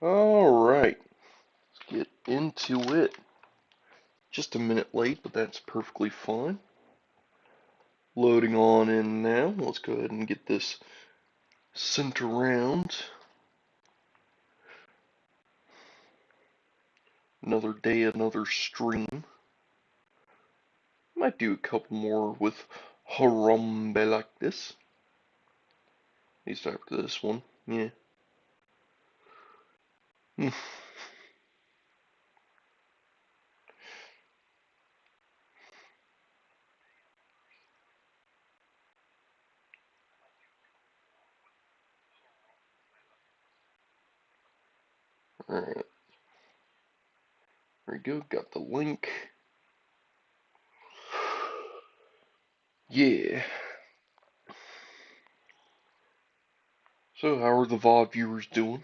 Alright, let's get into it. Just a minute late, but that's perfectly fine. Loading on in now. Let's go ahead and get this sent around. Another day, another stream. Might do a couple more with Harambe like this. At least after this one, yeah. Alright, there we go, got the link. Yeah. So, how are the VOD viewers doing?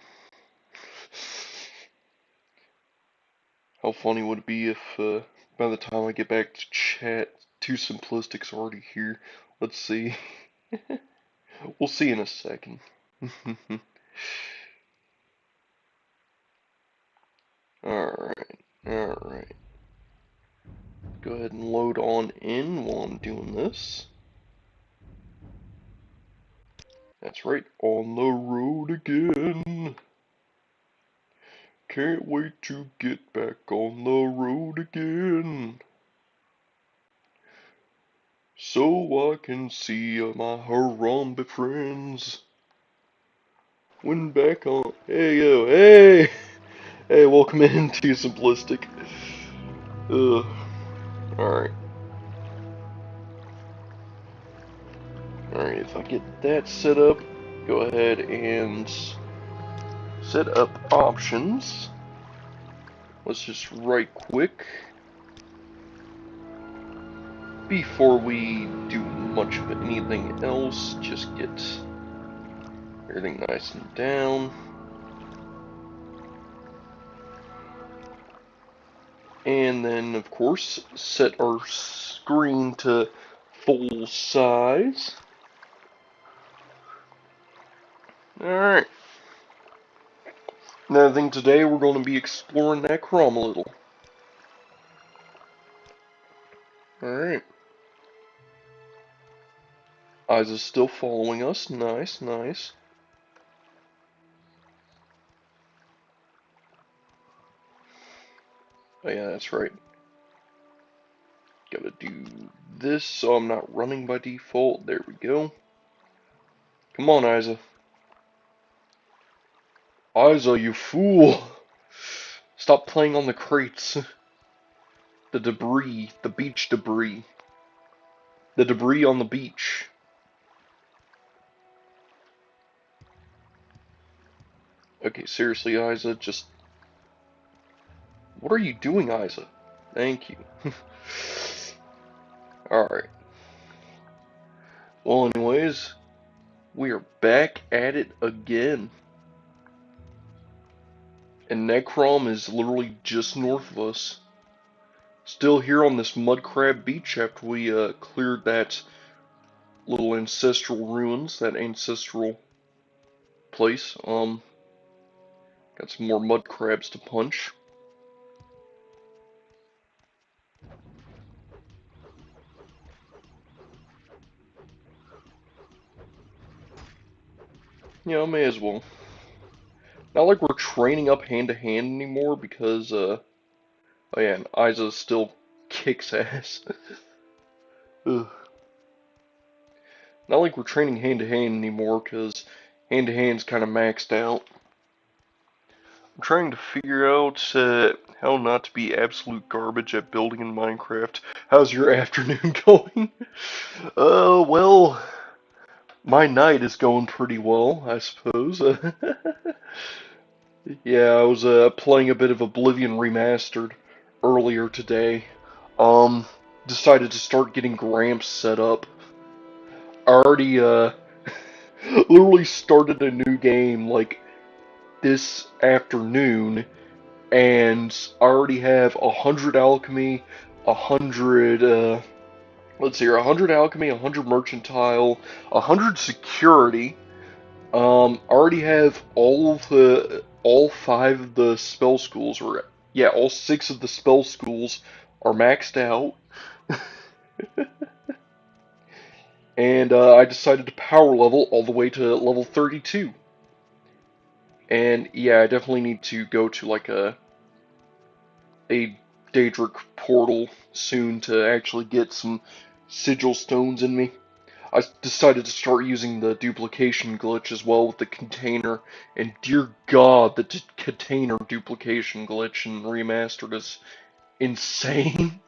How funny would it be if, by the time I get back to chat, Too Simplistic's already here? Let's see. We'll see in a second. Alright, alright. Go ahead and load on in while I'm doing this. That's right, on the road again. Can't wait to get back on the road again. So I can see my Harambe friends. When back on. Hey yo, hey! Hey, welcome in to Simplistic. Alright. Alright, if I get that set up, go ahead and set up options. Let's just right quick. Before we do much of anything else, just get everything nice and down. And then, of course, set our screen to full size. Alright. Another thing today, we're going to be exploring that Chrome a little. Alright. Isa's still following us. Nice, nice. Oh yeah, that's right. Gotta do this so I'm not running by default. There we go. Come on, Isa. Isa, you fool! Stop playing on the crates. The debris. The beach debris. The debris on the beach. Okay, seriously, Isa, just... What are you doing, Isa? Thank you. Alright. Well, anyways, we are back at it again. And Necrom is literally just north of us. Still here on this Mudcrab Beach after we cleared that little ancestral ruins, that ancestral place. Got some more mud crabs to punch. Yeah, may as well. Not like we're training up hand to hand anymore because, oh yeah, and Isa still kicks ass. Ugh. Not like we're training hand to hand anymore because hand to hand's kind of maxed out. I'm trying to figure out how not to be absolute garbage at building in Minecraft. How's your afternoon going? Well, my night is going pretty well, I suppose. Yeah, I was playing a bit of Oblivion Remastered earlier today. Um, Decided to start getting Gramps set up. I already literally started a new game like this afternoon, and I already have 100 alchemy, 100 let's see here, 100 alchemy, 100 mercantile, 100 security, I already have all five of the spell schools, or yeah, all six of the spell schools are maxed out, and I decided to power level all the way to level 32. And yeah, I definitely need to go to like a Daedric portal soon to actually get some sigil stones in me. I decided to start using the duplication glitch as well with the container, and dear God, the container duplication glitch in Remastered is insane.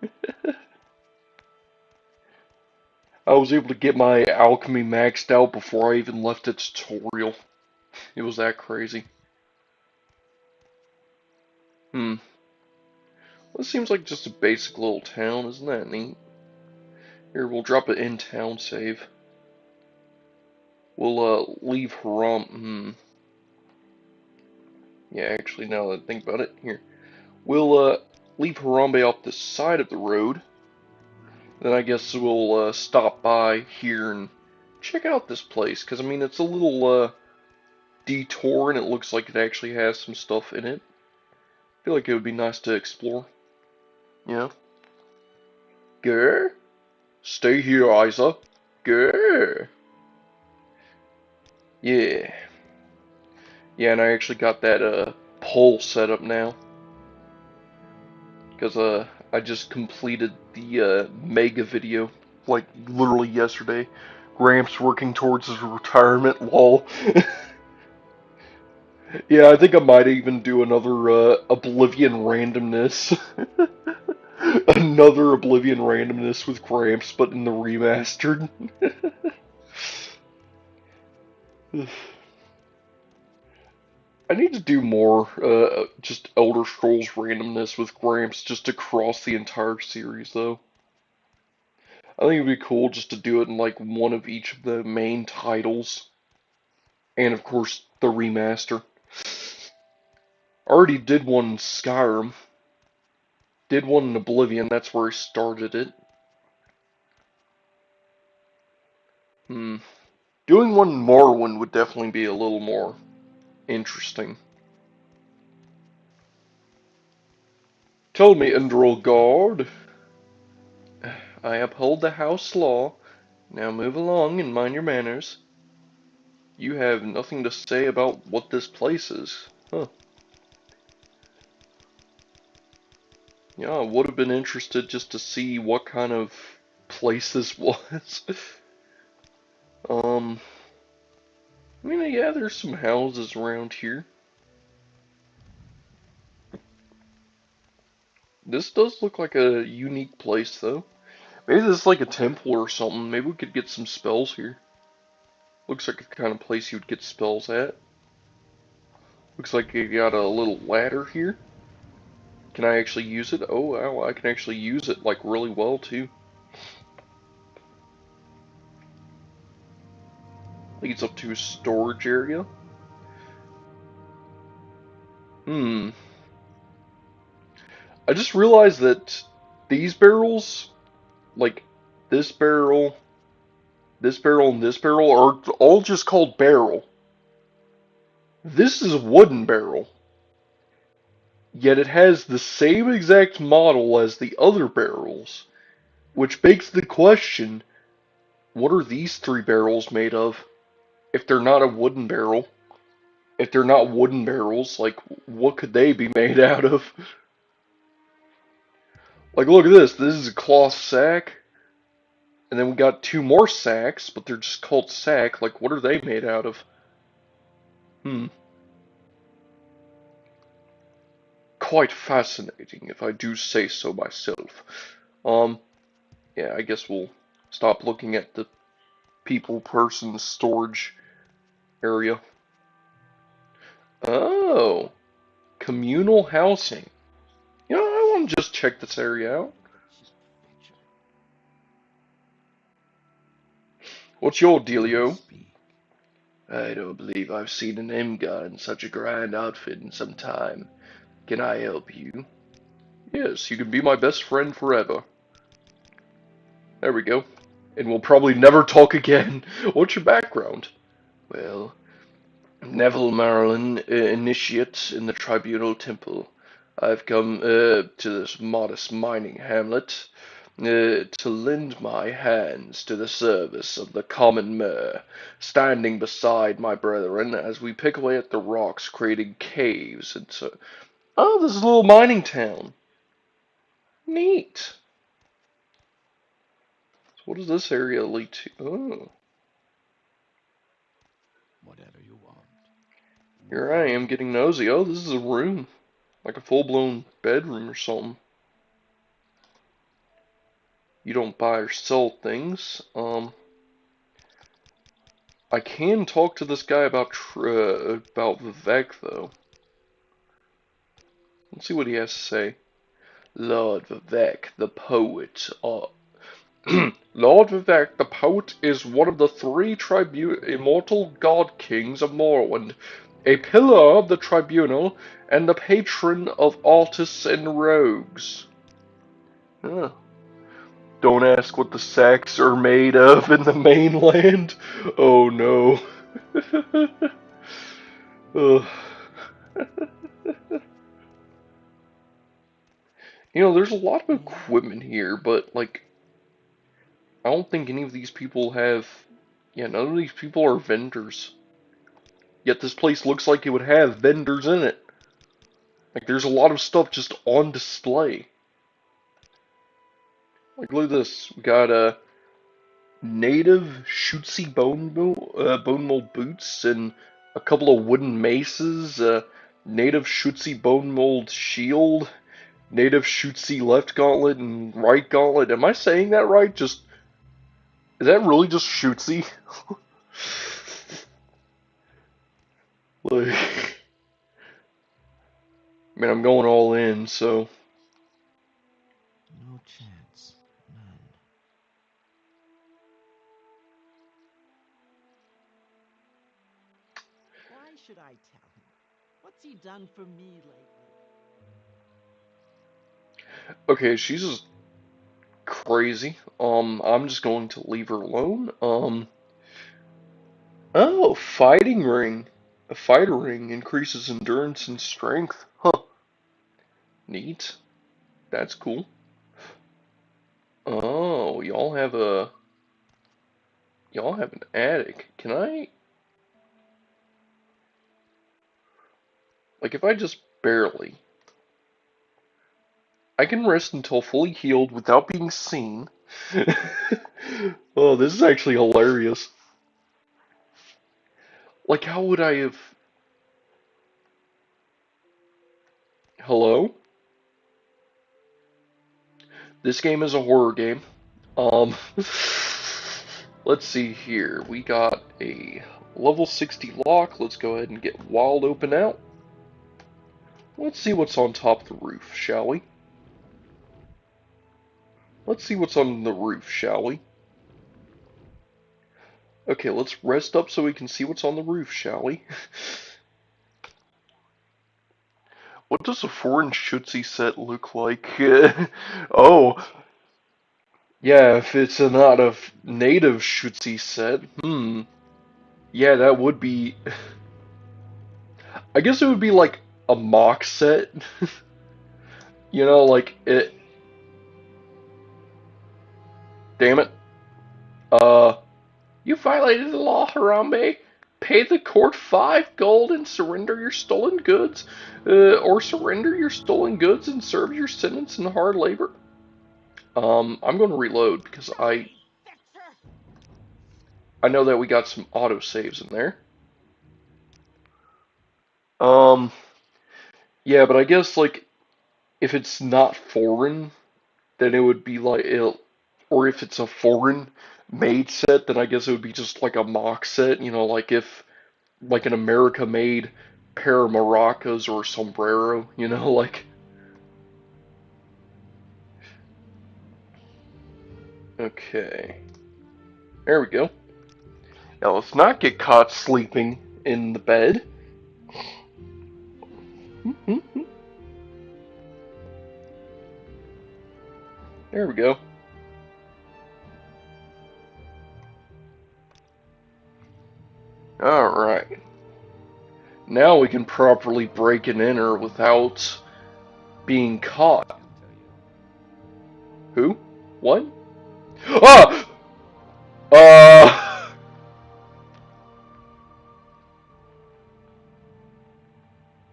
I was able to get my alchemy maxed out before I even left the tutorial. It was that crazy. Hmm. Well, this seems like just a basic little town, isn't that neat? Here, we'll drop an in-town save. We'll, leave Haram. Yeah, actually, now that I think about it, here. We'll, leave Harambe off the side of the road. Then I guess we'll, stop by here and check out this place. Because, I mean, it's a little, detour, and it looks like it actually has some stuff in it. I feel like it would be nice to explore. You know? Grr. Stay here, Isa. Grr. Yeah. Yeah, and I actually got that, pole set up now. Because I just completed the mega video, like literally yesterday. Gramps working towards his retirement, lol. Yeah, I think I might even do another Oblivion randomness. Another Oblivion randomness with Gramps, but in the remastered. I need to do more just Elder Scrolls randomness with Gramps just across the entire series, though. I think it'd be cool just to do it in like one of each of the main titles. And of course, the remaster. Already did one in Skyrim. Did one in Oblivion, that's where I started it. Doing one in Morrowind would definitely be a little more interesting. Tell me, Endril Guard. I uphold the house law. Now move along and mind your manners. You have nothing to say about what this place is. Huh. Yeah, I would have been interested just to see what kind of place this was. I mean, yeah, there's some houses around here. This does look like a unique place, though. Maybe this is like a temple or something. Maybe we could get some spells here. Looks like the kind of place you would get spells at. Looks like you got a little ladder here. Can I actually use it? Oh, wow, I can actually use it, like, really well, too. Leads up to a storage area. I just realized that these barrels, like this barrel, this barrel, and this barrel, are all just called barrel. This is a wooden barrel. Yet it has the same exact model as the other barrels. Which begs the question, what are these three barrels made of? If they're not a wooden barrel. If they're not wooden barrels, like, what could they be made out of? Like, look at this. This is a cloth sack. And then we got two more sacks, but they're just called sack. Like, what are they made out of? Quite fascinating, if I do say so myself. Um, yeah, I guess we'll stop looking at the person storage area. Oh, communal housing. You know, I want to just check this area out. What's your dealio? I don't believe I've seen an M-God in such a grand outfit in some time. Can I help you? Yes, you can be my best friend forever. There we go. And we'll probably never talk again. What's your background? Well, Neville Marilyn, initiate in the Tribunal Temple. I've come to this modest mining hamlet to lend my hands to the service of the common mer, standing beside my brethren as we pick away at the rocks, creating caves. And so, oh, this is a little mining town. Neat. So what does this area lead to? Oh, Whatever you want. here I am getting nosy. Oh, this is a room, like a full-blown bedroom or something. You don't buy or sell things. I can talk to this guy about Vivek though. Let's see what he has to say. Lord Vivek, the poet. Lord Vivek, the poet, is one of the three immortal god kings of Morrowind, a pillar of the tribunal, and the patron of artists and rogues. Huh. Don't ask what the sacks are made of in the mainland. Oh no. Ugh. There's a lot of equipment here, but, like, I don't think any of these people have... Yeah, none of these people are vendors. Yet this place looks like it would have vendors in it. Like, there's a lot of stuff just on display. Like, look at this. We got, native shootsy bone mold boots and a couple of wooden maces, native shootsy bone mold shield, native shootsy left gauntlet and right gauntlet. Am I saying that right? Is that really just shootsy? Like, I mean, I'm going all in, so. No chance. None. Why should I tell him? What's he done for me lately? Okay, she's just crazy. I'm just going to leave her alone. Oh, fighting ring. A fighter ring increases endurance and strength. Huh. Neat. That's cool. Oh, y'all have an attic. Can I, like, if I just barely, I can rest until fully healed without being seen. Oh, this is actually hilarious. Like, how would I have, hello? This game is a horror game. Um, let's see here. We got a level 60 lock. Let's go ahead and get wild open out. Let's see what's on top of the roof, shall we? Let's see what's on the roof, shall we? Okay, let's rest up so we can see what's on the roof, shall we? What does a foreign Schütze set look like? Oh, yeah, if it's not a native Schütze set, yeah, that would be... I guess it would be like a mock set. Like, it... Damn it. Uh, you violated the law, Harambe. Pay the court 5 gold and surrender your stolen goods, or surrender your stolen goods and serve your sentence in hard labor. I'm going to reload because I know that we got some auto saves in there. Um, yeah, but I guess like if it's not foreign, then it would be like or if it's a foreign made set, then I guess it would be just like a mock set. Like if like an America made pair of maracas or sombrero. Like okay, there we go. Now let's not get caught sleeping in the bed. There we go. All right. Now we can properly break and enter without being caught. Who? What? Ah!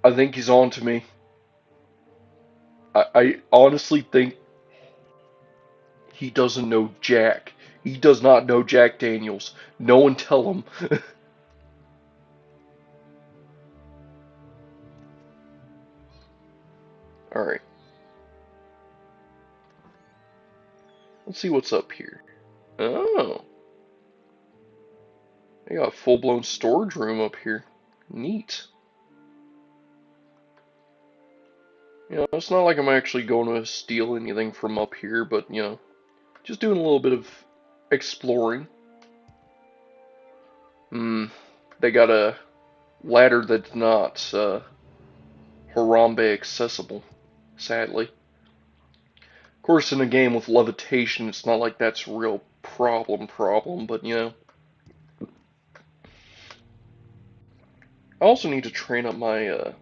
I think he's on to me. I honestly think he doesn't know Jack. He does not know Jack Daniels. No one tell him. Alright. Let's see what's up here. Oh. They got a full-blown storage room up here. Neat. You know, it's not like I'm actually going to steal anything from up here, but, you know, just doing a little bit of exploring. They got a ladder that's not, Harambe accessible, sadly. Of course, in a game with levitation, it's not like that's a real problem, but, you know. I also need to train up my,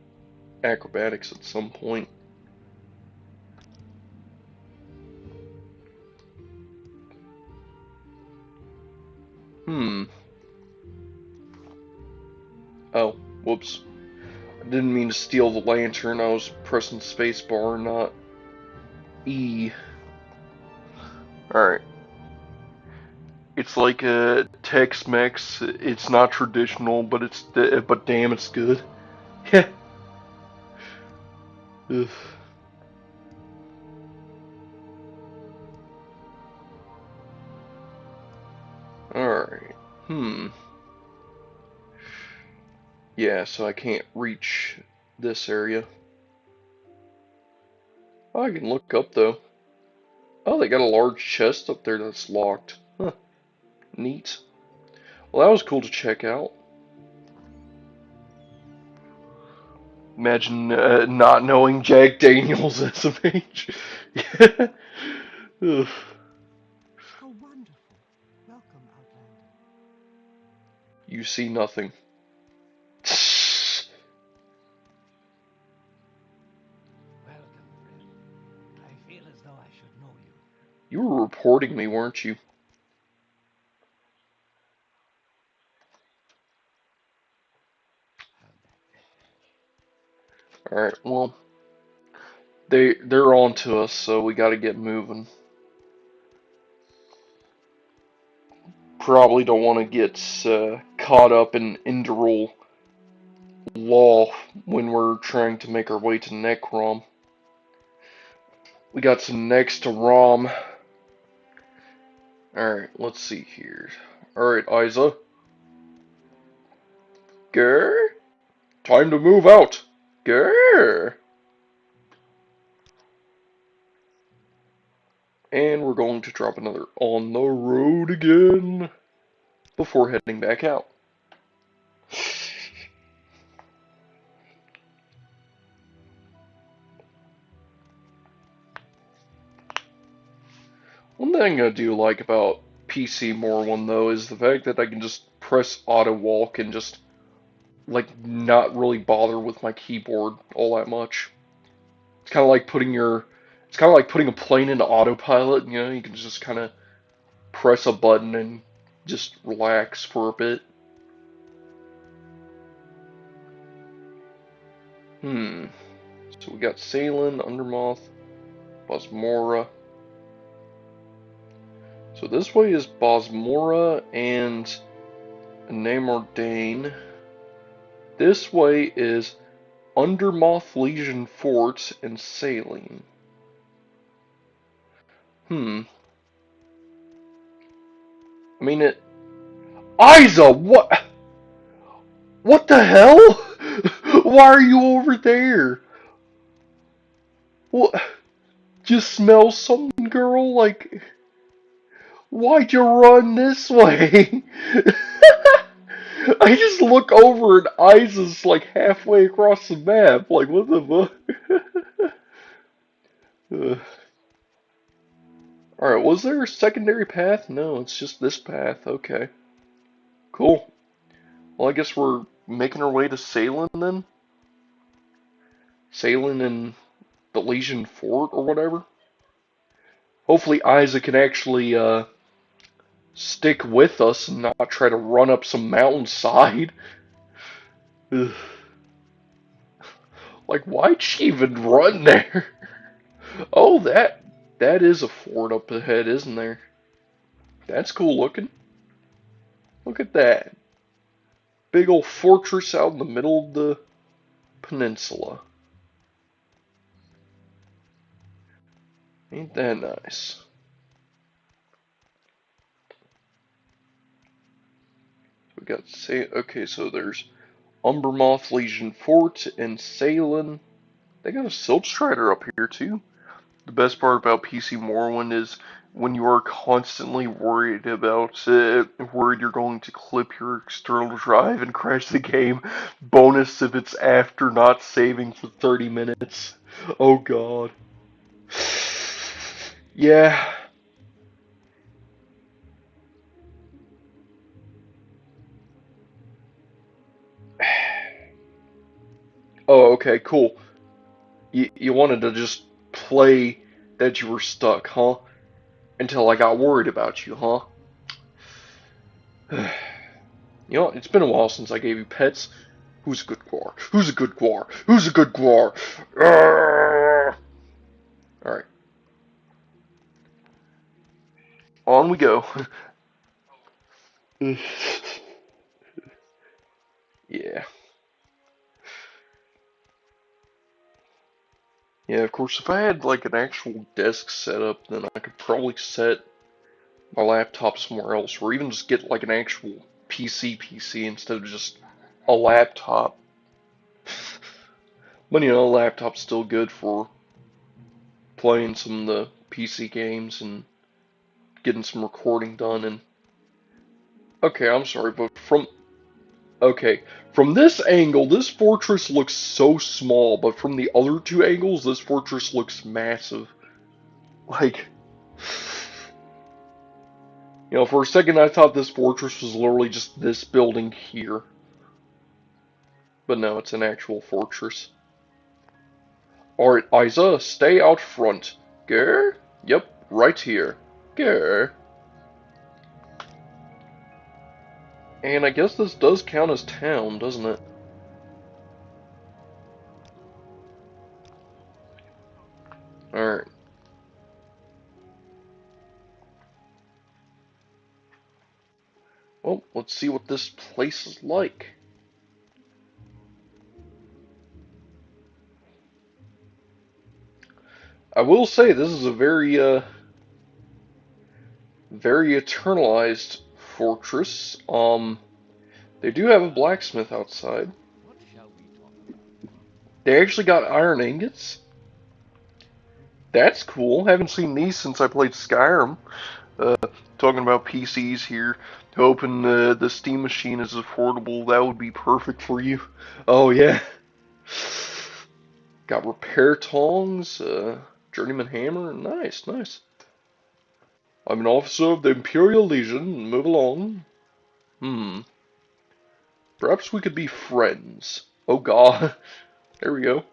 acrobatics at some point. Oh, whoops. I didn't mean to steal the lantern. I was pressing spacebar, not E. Alright. It's like a Tex-Mex. It's not traditional, but damn, it's good. Ugh. Alright. Yeah, so I can't reach this area. Oh, I can look up though. Oh, they got a large chest up there that's locked. Huh. Neat. Well, that was cool to check out. Imagine not knowing Jack Daniels as a mage. Ugh. How wonderful. Welcome, Outlander. You see nothing. Welcome, friend. I feel as though I should know you. You were reporting me, weren't you? How'd that go? Alright, well, they're on to us, so we gotta get moving. Probably don't want to get caught up in Indorol law when we're trying to make our way to Necrom. We got some next to Rom. Alright, let's see here. Alright, Isa. Grr? Time to move out. Grr? And we're going to drop another on the road again before heading back out. One thing I do like about PC Morrowind though is the fact that I can just press auto walk and just like not really bother with my keyboard all that much. It's kind of like putting a plane into autopilot, you know, you can just kind of press a button and just relax for a bit. So we got Salen, Undermoth, Bosmora. So this way is Bosmora and Namordain. This way is Undermoth Legion Fort and Saline. I mean it. Isa, what? What the hell? Why are you over there? What? Just smell something, girl? Like, why'd you run this way? I just look over and Isa's like halfway across the map. Like, what the fuck? Alright, was there a secondary path? No, it's just this path. Okay. Cool. Well, I guess we're making our way to Salem then? Salem and the Legion Fort or whatever? Hopefully Isaac can actually stick with us and not try to run up some mountainside. Ugh. Like, why'd she even run there? Oh, that is a fort up ahead, isn't there? That's cool looking. Look at that. Big old fortress out in the middle of the peninsula. Ain't that nice? We got okay, so there's Umbermoth Legion Fort and Salem. They got a Silk Strider up here too. The best part about PC Morrowind is when you are constantly worried you're going to clip your external drive and crash the game. Bonus if it's after not saving for 30 minutes. Oh god. Yeah. Oh, okay, cool. You wanted to just play that you were stuck, huh? Until I got worried about you, huh? You know, it's been a while since I gave you pets. Who's a good Gwar? Who's a good Gwar? Who's a good Gwar? Alright, on we go. Yeah. Yeah, of course, if I had like an actual desk set up, then I could probably set my laptop somewhere else, or even just get like an actual PC instead of just a laptop. But you know, a laptop's still good for playing some of the PC games and getting some recording done. And okay, I'm sorry, but okay, from this angle, this fortress looks so small, but from the other two angles, this fortress looks massive. Like, you know, for a second I thought this fortress was literally just this building here. But no, it's an actual fortress. Alright, Isa, stay out front. Grr? Yep, right here. Grr. And I guess this does count as town, doesn't it? Alright. Well, let's see what this place is like. I will say this is a very eternalized fortress. They do have a blacksmith outside. What shall we talk about? They actually got iron ingots. That's cool. Haven't seen these since I played Skyrim. Uh, Talking about PCs here. Hoping the Steam machine is affordable. That would be perfect for you. Oh yeah. Got repair tongs, journeyman hammer. Nice, nice. I'm an officer of the Imperial Legion. Move along. Hmm. Perhaps we could be friends. Oh god. There we go.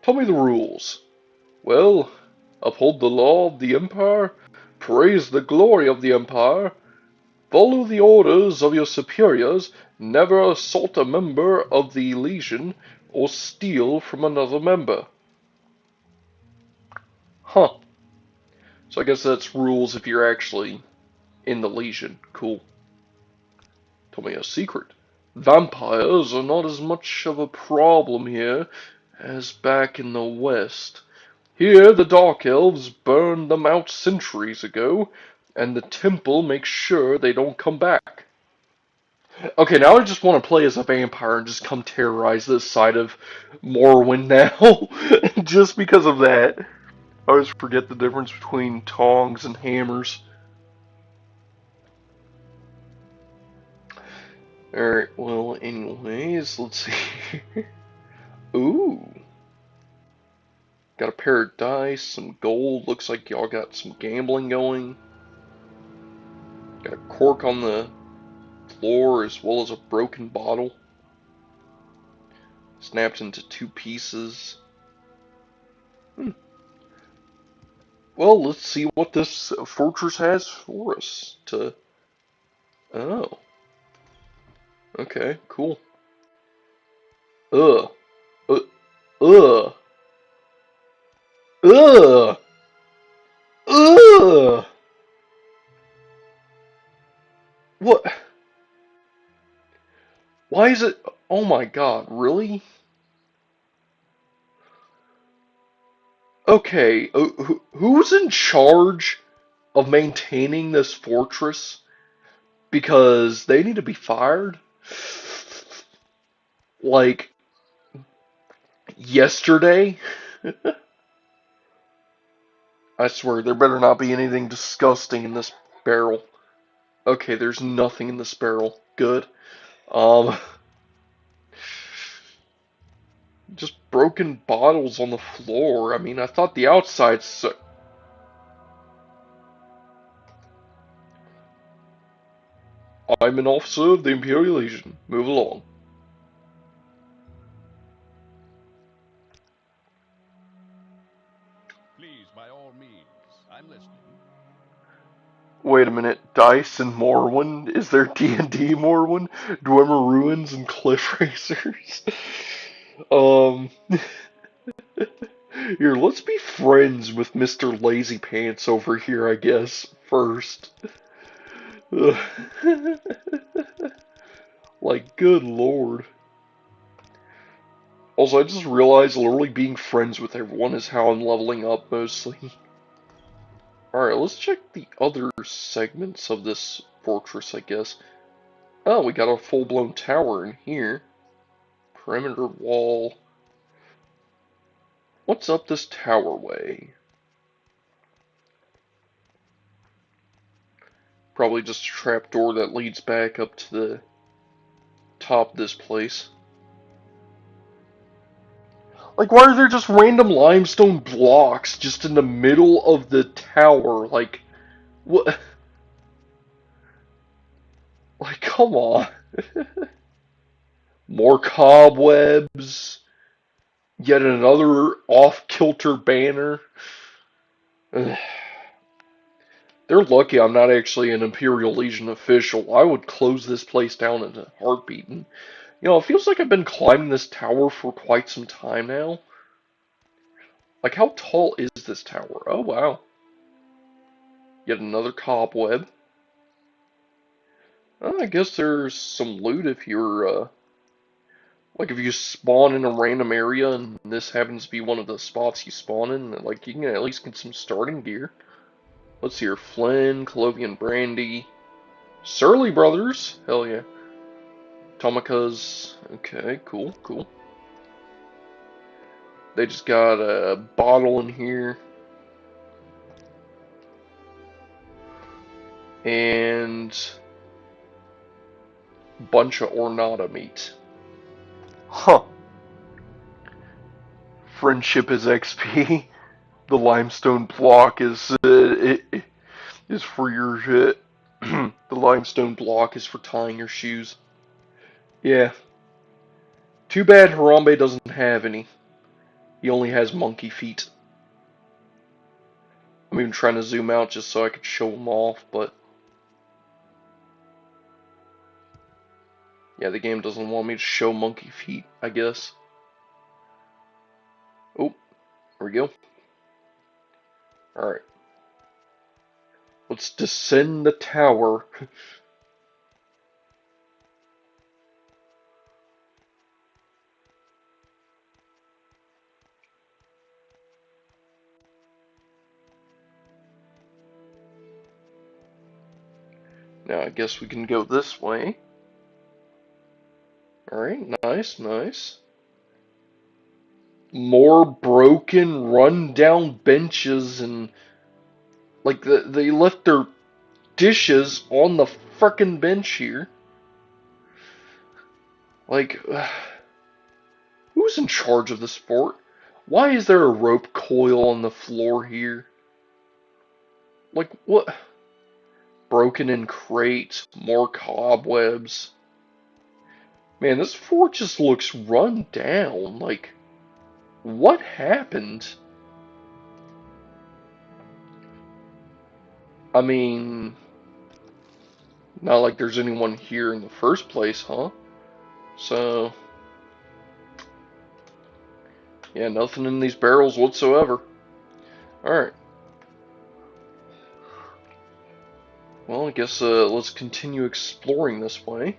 Tell me the rules. Well, uphold the law of the Empire, praise the glory of the Empire, follow the orders of your superiors, never assault a member of the Legion, or steal from another member. Huh. So I guess that's rules if you're actually in the Legion. Cool. Tell me a secret. Vampires are not as much of a problem here as back in the West. Here the Dark Elves burned them out centuries ago, and the temple makes sure they don't come back. Okay, now I just want to play as a vampire and just come terrorize this side of Morrowind now. Just because of that. I always forget the difference between tongs and hammers. Alright, well, anyways, let's see. Ooh. Got a pair of dice, some gold. Looks like y'all got some gambling going. Got a cork on the floor as well as a broken bottle. Snapped into two pieces. Hmm. Well, let's see what this fortress has for us to... Oh, okay, cool. Ugh. Uh, ugh. Ugh. Ugh. What? Why is it... Oh my god, really? Okay, who's in charge of maintaining this fortress? Because they need to be fired? Like, yesterday? I swear, there better not be anything disgusting in this barrel. Okay, there's nothing in this barrel. Good. Um, just broken bottles on the floor. I mean, I thought the outside's so... I'm an officer of the Imperial Legion. Move along. Please, by all means. I'm listening. Wait a minute, Dice and Morrowind? Is there D&D Morrowind? Dwemer Ruins and Cliff Racers? um, here, let's be friends with Mr. Lazy Pants over here, I guess, first. Like, good lord. Also, I just realized literally being friends with everyone is how I'm leveling up mostly. Alright, let's check the other segments of this fortress, I guess. Oh, we got a full-blown tower in here. Perimeter wall. What's up this towerway? Probably just a trapdoor that leads back up to the top of this place. Like, why are there just random limestone blocks just in the middle of the tower? Like, what? Like, come on. More cobwebs. Yet another off-kilter banner. Ugh. They're lucky I'm not actually an Imperial Legion official. I would close this place down in a heartbeat. And, you know, it feels like I've been climbing this tower for quite some time now. Like, how tall is this tower? Oh, wow. Yet another cobweb. I guess there's some loot if you're, like if you spawn in a random area and this happens to be one of the spots you spawn in, like, you can at least get some starting gear. Let's see here. Flynn, Colovian Brandy, Surly Brothers. Hell yeah. Tomika's. Okay, cool, cool. They just got a bottle in here. And bunch of Ornata meat. Huh. Friendship is XP. The limestone block is for your shit. The limestone block is for tying your shoes. Yeah. Too bad Harambe doesn't have any. He only has monkey feet. I'm even trying to zoom out just so I could show them off, but yeah, the game doesn't want me to show monkey feet, I guess. Oh, there we go. Alright. Let's descend the tower. Now I guess we can go this way. Alright, nice, nice. More broken, run-down benches and... Like, they left their dishes on the frickin' bench here. Like, who's in charge of this fort? Why is there a rope coil on the floor here? Like, what? Broken in crates, more cobwebs. Man, this fort just looks run down. Like, what happened? I mean, not like there's anyone here in the first place, huh? So, yeah, nothing in these barrels whatsoever. Alright. Well, I guess let's continue exploring this way.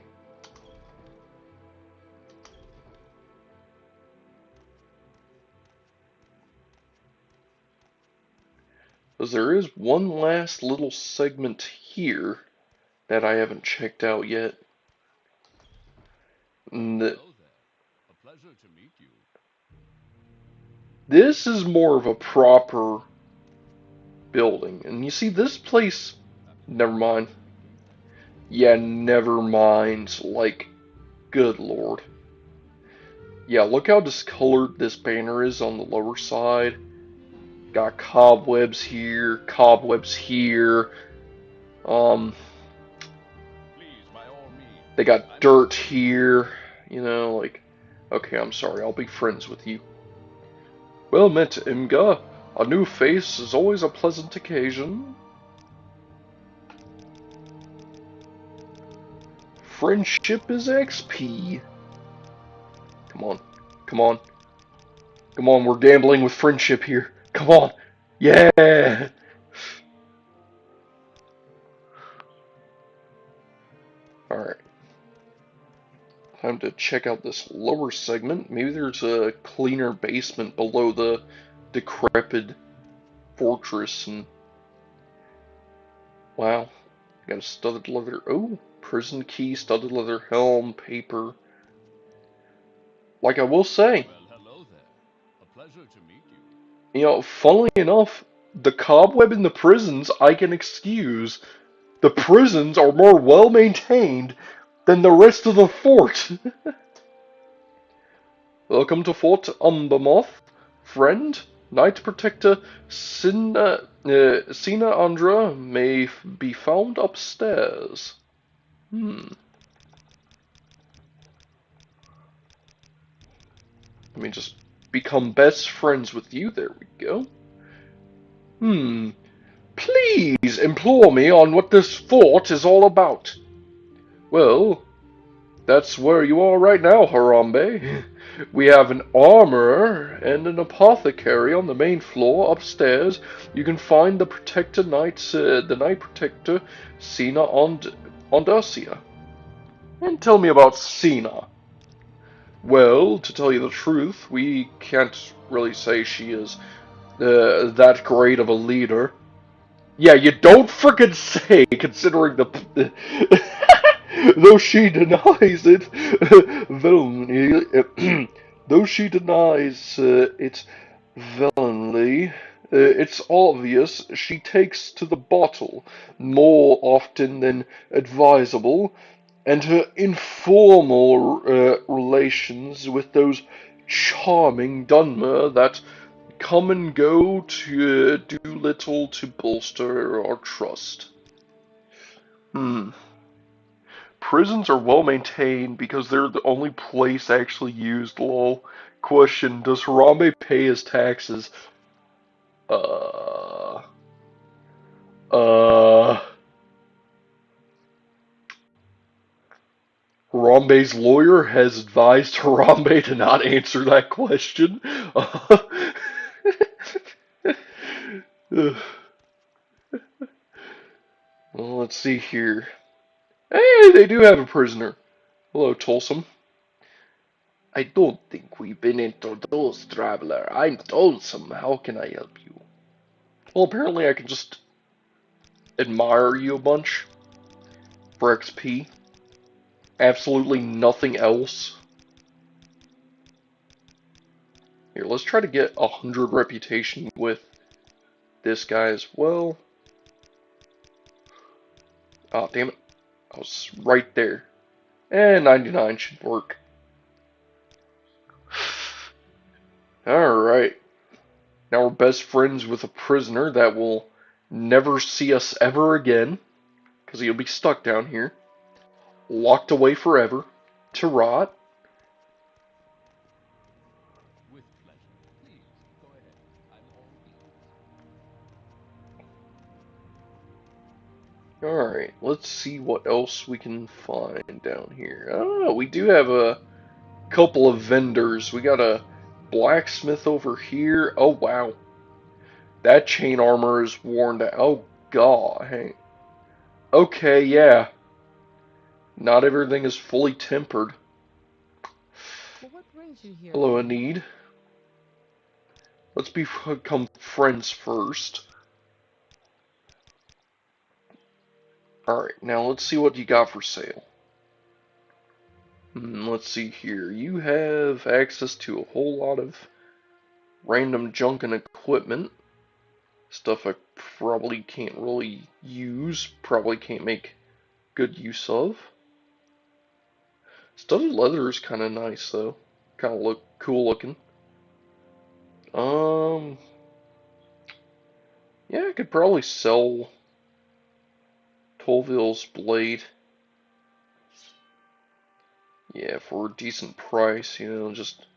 Because there is one last little segment here that I haven't checked out yet. And Hello there. A pleasure to meet you. this is more of a proper building. And you see, this place... Never mind. Yeah, never mind. Like, good lord. Yeah, look how discolored this banner is on the lower side. Got cobwebs here, cobwebs here. Please, by all means. They got I'm dirt listening. here. You know, like, okay, I'm sorry, I'll be friends with you. Well met, Imga. A new face is always a pleasant occasion. Friendship is XP. Come on, come on, come on, we're gambling with friendship here. Come on, yeah! Alright, time to check out this lower segment. Maybe there's a cleaner basement below the decrepit fortress and... Wow, got a studded leather... Oh, prison key, studded leather helm, paper... Like I will say, Well, hello there. A pleasure to meet you. you know, funnily enough, the cobweb in the prisons I can excuse. The prisons are more well maintained than the rest of the fort. Welcome to Fort Umbermoth, friend. Knight Protector Sina Andra may be found upstairs. Let me just become best friends with you. There we go. Please implore me on what this fort is all about. Well, that's where you are right now, Harambe. We have an armorer and an apothecary on the main floor upstairs. You can find the Knight Protector, Sina Ondacia. And tell me about Sina. Well, to tell you the truth, we can't really say she is that great of a leader. Yeah, you don't frickin' say, considering the... though she denies it, villainy, though she denies it villainly, it's obvious she takes to the bottle more often than advisable, and her informal relations with those charming Dunmer that come and go to do little to bolster our trust. Prisons are well maintained because they're the only place actually used, lol. Question, does Harambe pay his taxes? Uh... Uh... Harambe's lawyer has advised Harambe to not answer that question. Well, let's see here. Hey, they do have a prisoner. Hello, Tolsom. I don't think we've been introduced, traveler. I'm Tolsom. How can I help you? Well, apparently I can just admire you a bunch for XP. Absolutely nothing else. Here, let's try to get 100 reputation with this guy as well. Oh, damn it. I was right there. And 99 should work. Alright. Now we're best friends with a prisoner that will never see us ever again. Because he'll be stuck down here. Locked away forever. to rot. With pleasure. Please, go ahead. I'm all ears. Alright, let's see what else we can find down here. Oh, we do have a couple of vendors. We got a blacksmith over here. Oh, wow. That chain armor is worn down. Oh, God. Hey. Okay, yeah. Not everything is fully tempered. Well, what brings you here Hello, then? Anid. Let's become friends first. Alright, now let's see what you got for sale. Let's see here. You have access to a whole lot of random junk and equipment. Stuff I probably can't really use, probably can't make good use of. Studded leather is kind of nice though. Kind of look cool looking. Um, yeah, I could probably sell Tolville's blade. Yeah, for a decent price, you know, just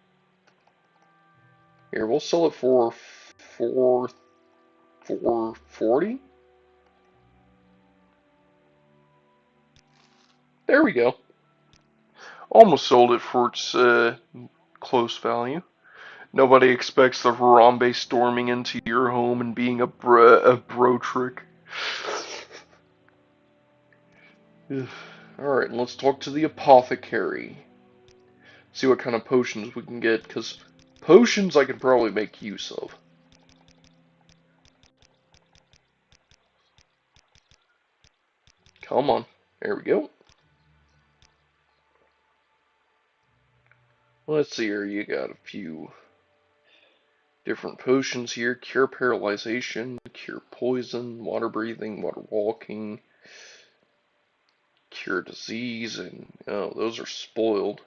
here, we'll sell it for 440. There we go. Almost sold it for its close value. Nobody expects the Harambe storming into your home and being a bro trick. Alright, let's talk to the apothecary. See what kind of potions we can get, because potions I can probably make use of. Come on. There we go. Let's see here, you got a few different potions here. Cure paralyzation, cure poison, water breathing, water walking, cure disease, and oh, those are spoiled.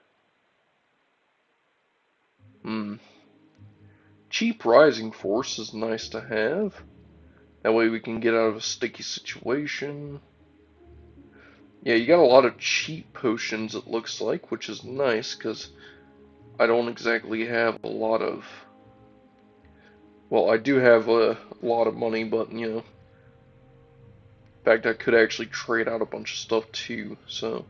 Cheap rising force is nice to have. That way we can get out of a sticky situation. Yeah, you got a lot of cheap potions it looks like, which is nice because I don't exactly have a lot of... Well, I do have a lot of money, but, you know... In fact, I could actually trade out a bunch of stuff too, so...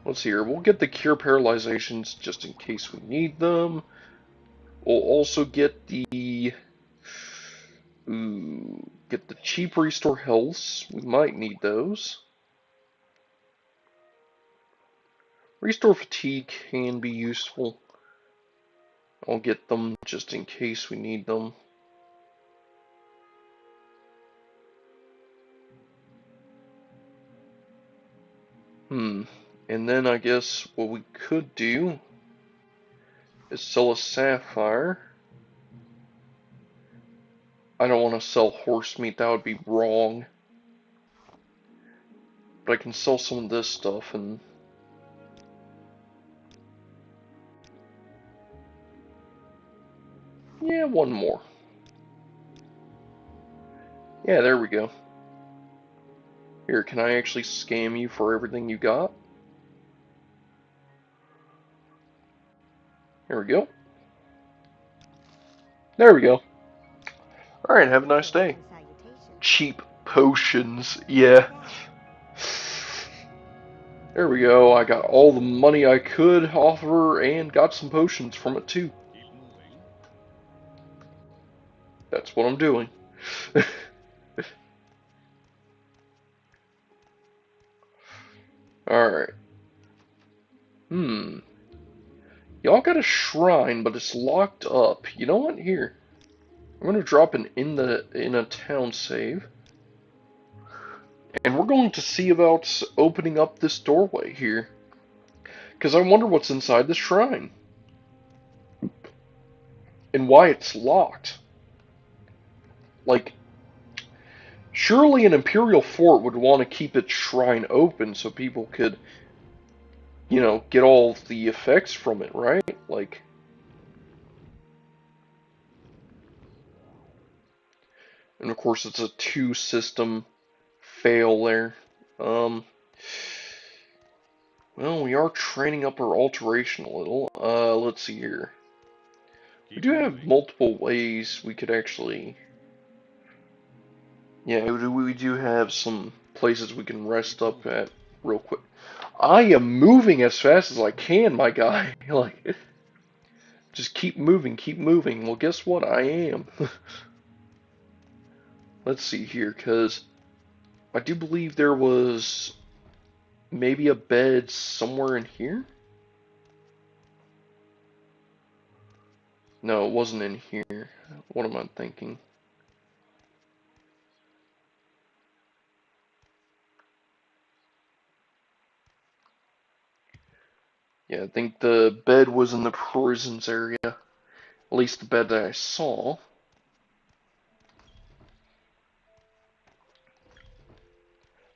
Let's see here. We'll get the cure paralyzations just in case we need them. We'll also get the... Ooh, get the cheap restore healths. We might need those. Restore fatigue can be useful. I'll get them just in case we need them. And then I guess what we could do is sell a sapphire. I don't want to sell horse meat, that would be wrong. But I can sell some of this stuff and... Yeah, one more. Yeah, there we go. Here, can I actually scam you for everything you got? Here we go. There we go. Alright, have a nice day. Cheap potions, yeah. There we go, I got all the money I could offer and got some potions from it too. Keep moving. That's what I'm doing. Alright. Y'all got a shrine, but it's locked up. You know what? Here. I'm gonna drop an in a town save. And we're going to see about opening up this doorway here. Because I wonder what's inside the shrine. And why it's locked. Like, surely an Imperial fort would want to keep its shrine open so people could, you know, get all the effects from it, right? Like, and of course it's a two-system fail there. Well, we are training up our alteration a little. Let's see here. We Keep do have moving. multiple ways we could actually... Yeah, we do have some places we can rest Keep up moving. at real quick. I am moving as fast as I can, my guy. Like, just keep moving, keep moving. Well, guess what? I am. Let's see here, because I do believe there was maybe a bed somewhere in here? No, it wasn't in here. What am I thinking? Yeah, I think the bed was in the prisons area. At least the bed that I saw.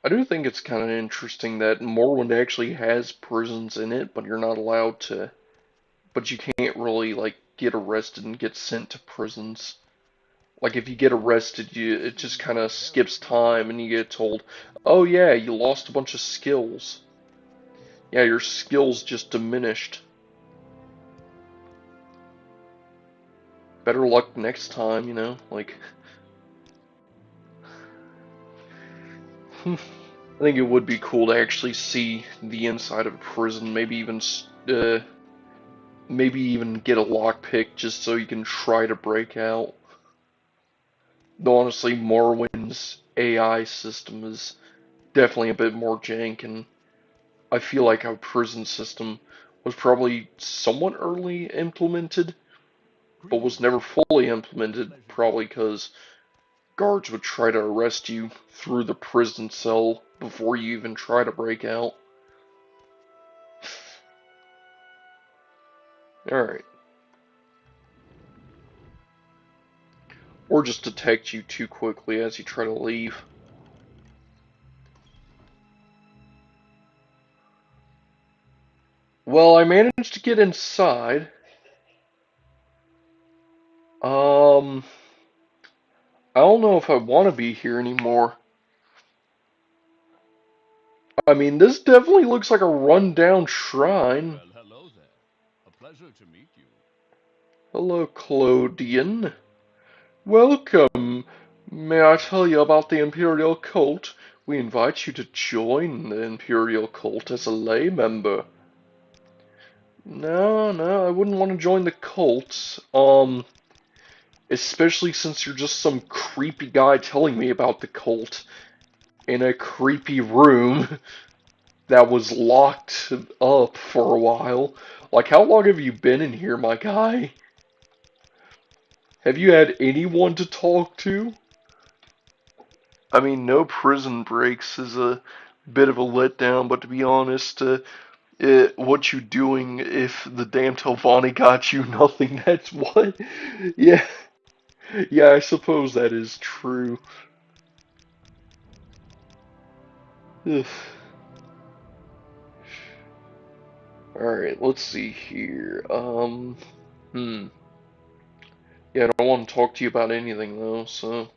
I do think it's kind of interesting that Morrowind actually has prisons in it, but you're not allowed to. But you can't really, like, get arrested and get sent to prisons. Like, if you get arrested, it This will just be kind of very skips time and interesting. you get told, oh yeah, you lost a bunch of skills. Yeah, your skills just diminished. Better luck next time, you know? Like, I think it would be cool to actually see the inside of a prison, maybe even get a lockpick just so you can try to break out. Though honestly, Morrowind's AI system is definitely a bit more jank, and I feel like our prison system was probably somewhat early implemented, but was Greetings. never fully A implemented, pleasure to probably meet you. because guards would try to arrest you through the prison cell before you even try to break out. Alright. Or just detect you too quickly as you try to leave. Well, I managed to get inside. Um, I don't know if I want to be here anymore. I mean, this definitely looks like a rundown shrine. Well, hello there. A pleasure to meet you. Hello, Clodian. Welcome. May I tell you about the Imperial Cult? We invite you to join the Imperial Cult as a lay member. No, no, I wouldn't want to join the cult. Especially since you're just some creepy guy telling me about the cult in a creepy room that was locked up for a while. Like, how long have you been in here, my guy? Have you had anyone to talk to? I mean, no prison breaks is a bit of a letdown, but to be honest, what you doing if the damn Telvanni got you nothing? That's what? Yeah, yeah, I suppose that is true. Ugh. Alright, let's see here. Hmm. Yeah, I don't want to talk to you about anything though, so.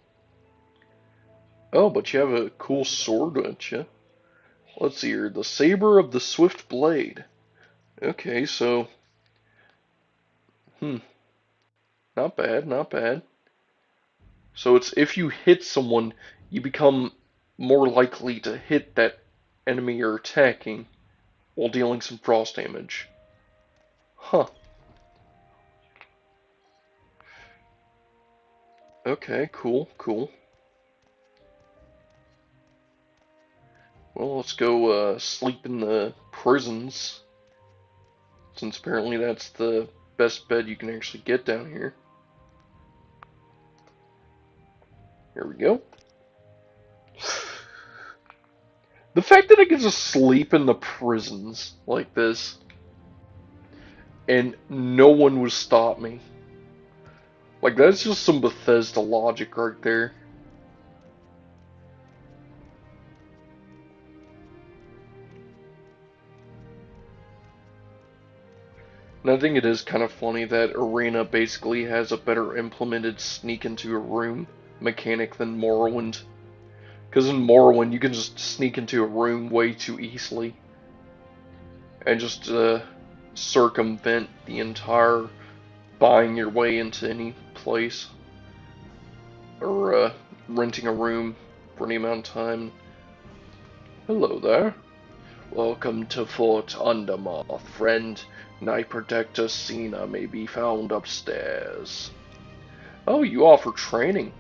Oh, but you have a cool What about sword, you? don't you? Let's see here. The Saber of the Swift Blade. Okay, so. Hmm. Not bad, not bad. So it's if you hit someone, you become more likely to hit that enemy you're attacking while dealing some frost damage. Huh. Okay, cool, cool. Well, let's go sleep in the prisons, since apparently that's the best bed you can actually get down here. Here we go. The fact that I get to sleep in the prisons like this, and no one would stop me. Like, that's just some Bethesda logic right there. And I think it is kind of funny that Arena basically has a better implemented sneak into a room mechanic than Morrowind. Because in Morrowind, you can just sneak into a room way too easily. and just circumvent the entire buying your way into any place or renting a room for any amount of time. Hello there. Welcome to Fort Undermoth, friend. Night Protector Cena may be found upstairs. Oh, you offer training.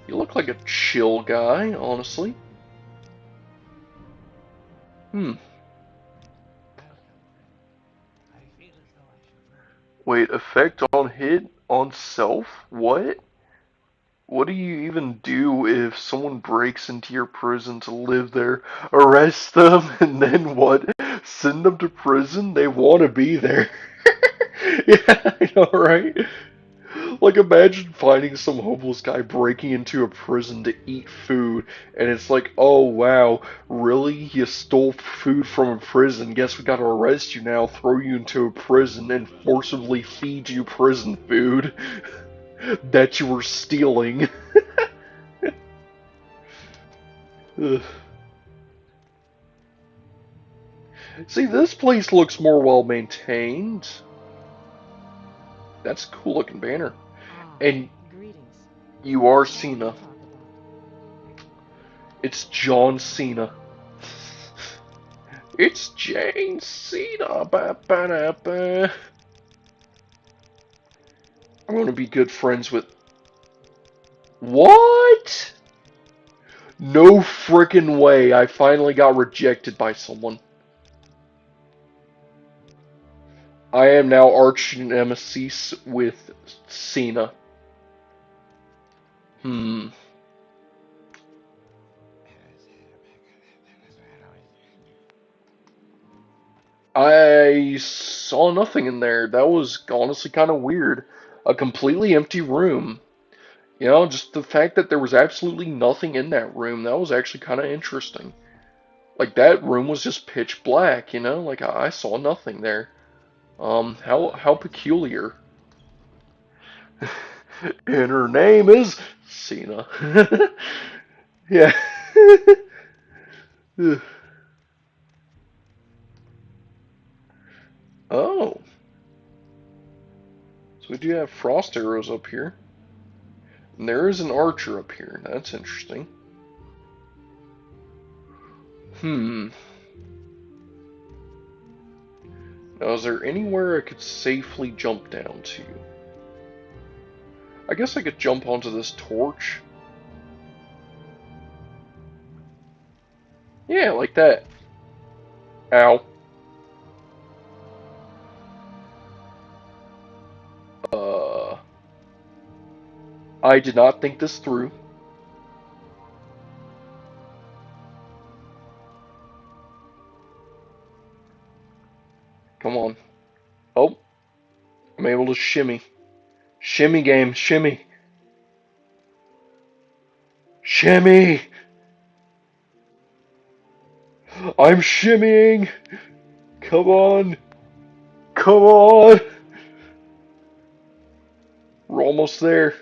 You look like a chill guy, honestly. Welcome, friend. I feel as though I should warn you. Wait, effect on hit on self? What? What do you even do if someone breaks into your prison to live there? Arrest them and then what? Send them to prison? They want to be there. Yeah, I know, right? Like, imagine finding some homeless guy breaking into a prison to eat food, and it's like, oh wow, really? You stole food from a prison? Guess we gotta arrest you now, throw you into a prison, and forcibly feed you prison food that you were stealing. Ugh. See, this place looks more well maintained. That's a cool looking banner. And Greetings. you are What can we Cena. talk about? It's John Cena. It's Jane Cena. Ba, ba, da, ba. I'm gonna be good friends with. What? No frickin' way. I finally got rejected by someone. I am now arch nemesis with Cena. Hmm. I saw nothing in there. That was honestly kind of weird. A completely empty room. You know, just the fact that there was absolutely nothing in that room, that was actually kind of interesting. Like, that room was just pitch black, you know? Like, I saw nothing there. How peculiar. And her name is Cena. Yeah. Oh, so we do have frost arrows up here. And there is an archer up here. That's interesting. Hmm. Now, is there anywhere I could safely jump down to? I guess I could jump onto this torch. Yeah, like that. Ow. Uh, I did not think this through. Come on. Oh, I'm able to shimmy. Shimmy game, shimmy. Shimmy! I'm shimmying! Come on! Come on! We're almost there.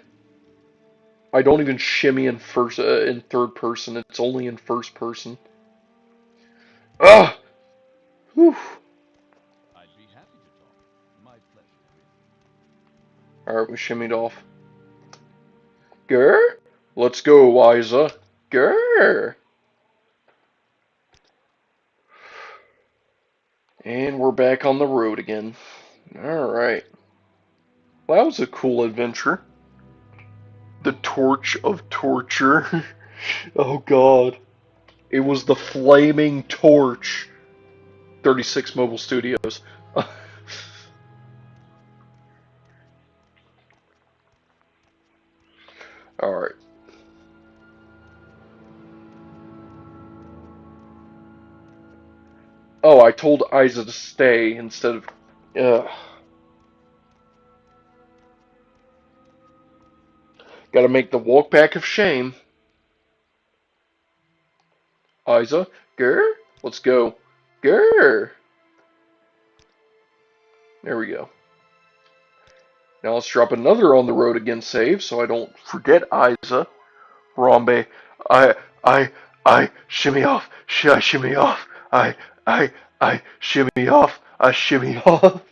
I don't even shimmy in third person. It's only in first person. Ah! Whew. I'd be happy to talk. My pleasure. Alright, we shimmied off. Grr! Let's go, Isa. Grr! And we're back on the road again. Alright. Well, that was a cool adventure. The Torch of Torture. Oh god. It was the Flaming Torch. 36 Mobile Studios. Alright. Oh, I told Isa to stay instead of. Gotta make the walk back of shame. Isa, grr, let's go. Grr. There we go. Now let's drop another on the road again save so I don't forget Isa. Rambe, I, I, shimmy off. Shimmy off. I, I shimmy off. I shimmy off.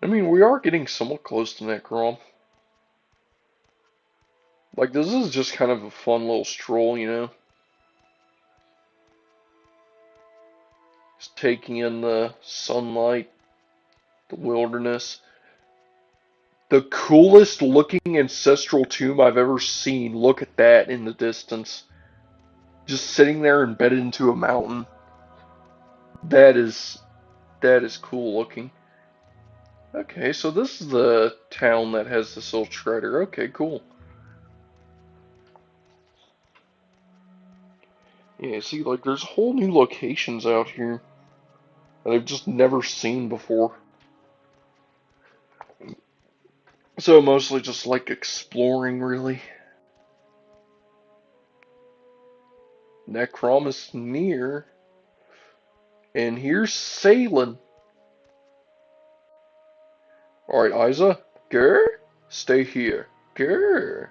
I mean, we are getting somewhat close to Necrom. Like, this is just kind of a fun little stroll, you know? Just taking in the sunlight, the wilderness. The coolest looking ancestral tomb I've ever seen. Look at that in the distance. Just sitting there embedded into a mountain. That is cool looking. Okay, so this is the town that has this little shredder. Okay, cool. Yeah, see, like, there's whole new locations out here that I've just never seen before. So mostly just like exploring, really. Necrom is near, and here's Salen. Alright, Isa, grr, stay here. Grr.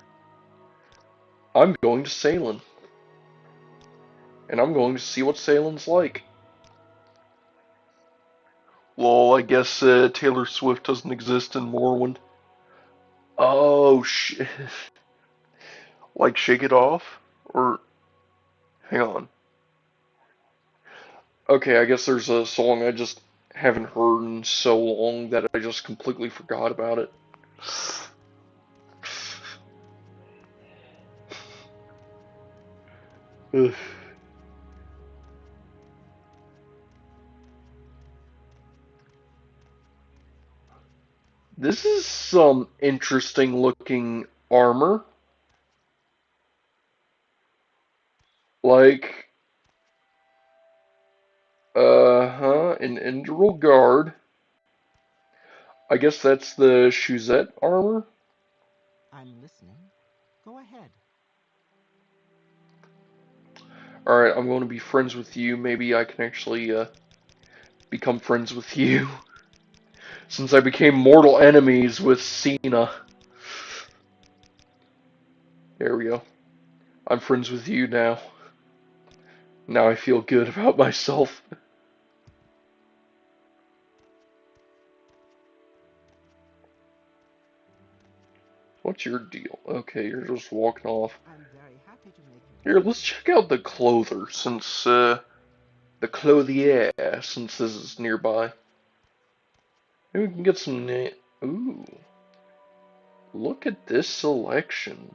I'm going to Salen, and I'm going to see what Salen's like. Well, I guess Taylor Swift doesn't exist in Morrowind. Oh, shit. Like, Shake It Off? Or, hang on. Okay, I guess there's a song I just haven't heard in so long that I just completely forgot about it. Ugh. This is some interesting looking armor. Like, an integral guard. I guess that's the Shuzette armor. I'm listening. Go ahead. Alright, I'm going to be friends with you. Maybe I can actually, become friends with you. Since I became mortal enemies with Cena. There we go. I'm friends with you now. Now I feel good about myself. What's your deal? Okay, you're just walking off. I'm very happy to make your Here, let's check out the clother, since, the clothier, since this is nearby. Maybe we can get some ooh. Look at this selection.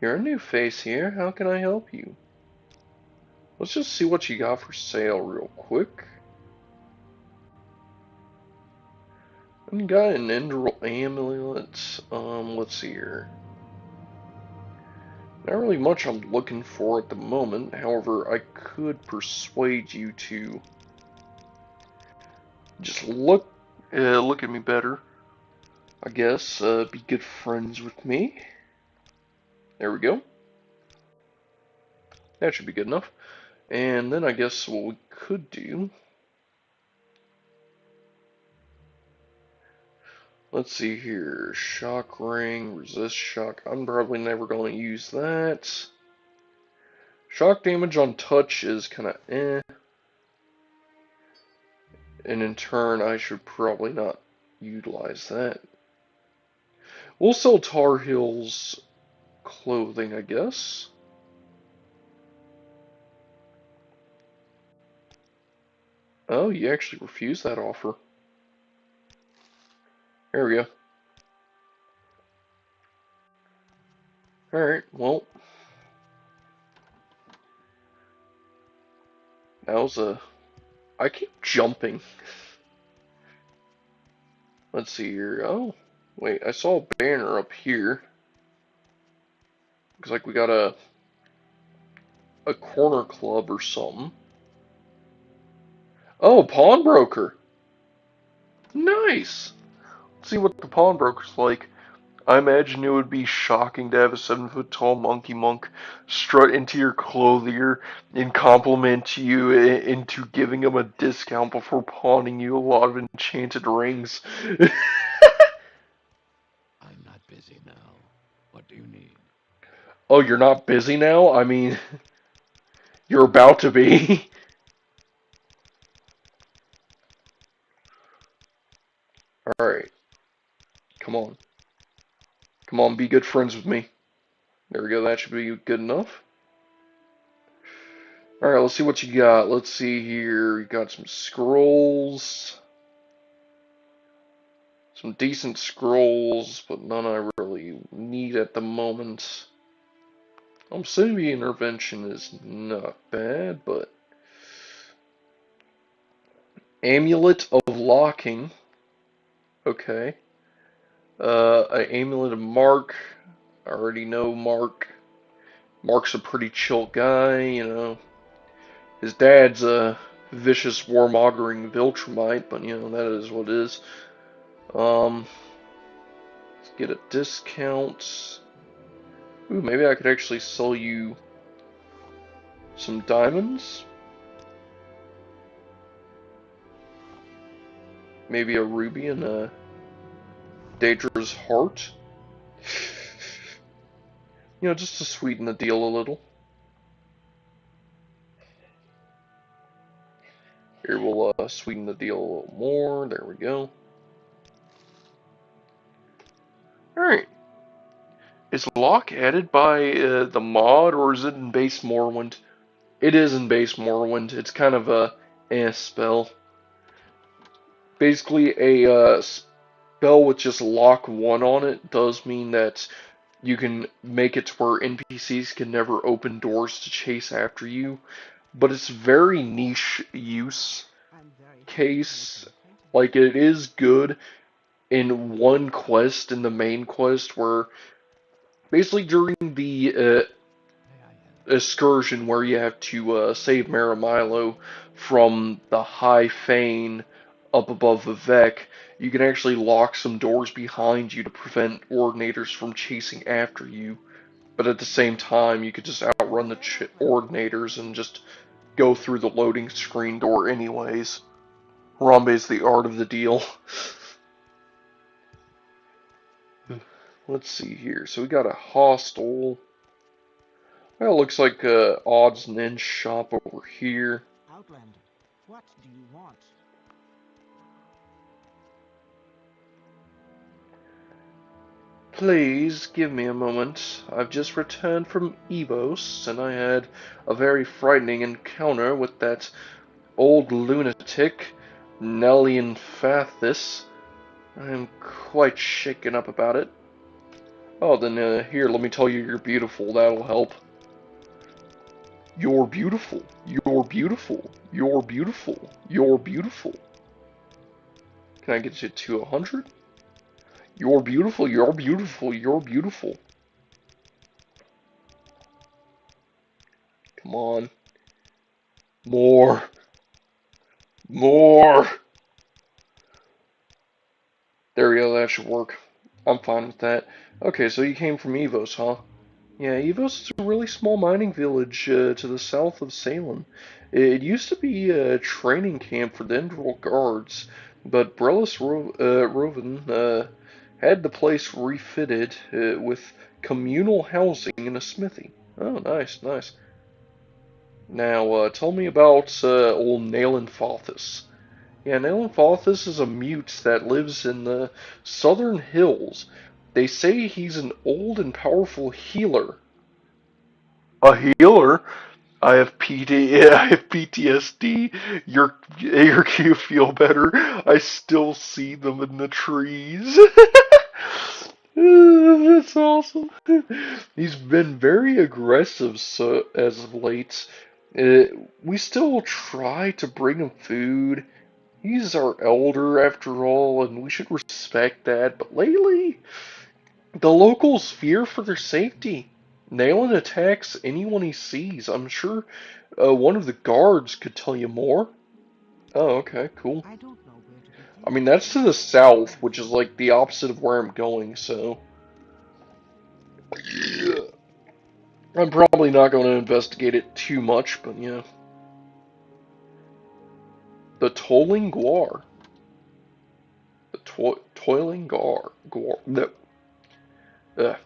You're a new face here. How can I help you? Let's just see what you got for sale real quick. You got an Endral amulet. Let's see here. Not really much I'm looking for at the moment. However, I could persuade you to just look at me better. I guess, be good friends with me. There we go. That should be good enough. And then I guess what we could do, let's see here, shock ring, resist shock, I'm probably never going to use that. Shock damage on touch is kind of eh, and in turn I should probably not utilize that. We'll sell Tar Heel's clothing, I guess. Oh, you actually refused that offer. There we go. Alright, well, that was a... I keep jumping. Let's see here. Oh, wait, I saw a banner up here. Looks like we got a corner club or something. Oh, pawnbroker. Nice. Let's see what the pawnbroker's like. I imagine it would be shocking to have a 7 foot tall monkey monk strut into your clothier and compliment you into giving him a discount before pawning you a lot of enchanted rings. I'm not busy now. What do you need? Oh, you're not busy now? I mean, you're about to be. Alright, come on. Come on, be good friends with me. There we go, that should be good enough. Alright, let's see what you got. Let's see here. You got some scrolls. Some decent scrolls, but none I really need at the moment. City intervention is not bad, but amulet of locking. Okay. An amulet of Mark. I already know Mark. Mark's a pretty chill guy, you know. His dad's a vicious warmongering Viltrumite, but you know, that is what it is. Let's get a discount. Ooh, maybe I could actually sell you some diamonds. Maybe a ruby and a Daedra's heart. You know, just to sweeten the deal a little. Here, we'll sweeten the deal a little more. There we go. Alright. Is lock added by the mod, or is it in base Morrowind? It is in base Morrowind. It's kind of a spell. Basically, a spell with just lock 1 on it does mean that you can make it to where NPCs can never open doors to chase after you, but it's very niche use I'm very happy to make case. your acquaintance. Like, it is good in one quest, in the main quest, where basically during the May I help? excursion where you have to save Maramilo from the High Fane up above Vivec, you can actually lock some doors behind you to prevent Ordinators from chasing after you. But at the same time, you could just outrun the Ordinators and just go through the loading screen door anyways. Harambe's the art of the deal. Let's see here. So we got a hostel. Well, it looks like odds and ends shop over here. Outlander, what do you want? Please give me a moment. I've just returned from Evos, and I had a very frightening encounter with that old lunatic, Nellian Fathis. I'm quite shaken up about it. Oh, then here, let me tell you you're beautiful. That'll help. You're beautiful. You're beautiful. You're beautiful. You're beautiful. Can I get you to 100? You're beautiful. You're beautiful. You're beautiful. Come on. More. More. There we go. That should work. I'm fine with that. Okay, so you came from Evos, huh? Yeah, Evos is a really small mining village to the south of Salem. It used to be a training camp for the Endril guards, but Rovan had the place refitted with communal housing and a smithy. Oh, nice, nice. Now, tell me about old Nayland Fothis. Yeah, Nayland Fothis is a mute that lives in the southern hills. They say he's an old and powerful healer. A healer? I have I have PTSD. You feel better. I still see them in the trees. That's awesome. He's been very aggressive so as of late. Uh, we still try to bring him food. He's our elder after all, and we should respect that. But lately, the locals fear for their safety. Nayland attacks anyone he sees. I'm sure one of the guards could tell you more. Oh, okay, cool. I don't know where to I mean, begin. that's to the south, which is like the opposite of where I'm going, so. I'm probably not going to investigate it too much, but yeah. The Tolling Guar. The Toiling Gar. Guar. No. A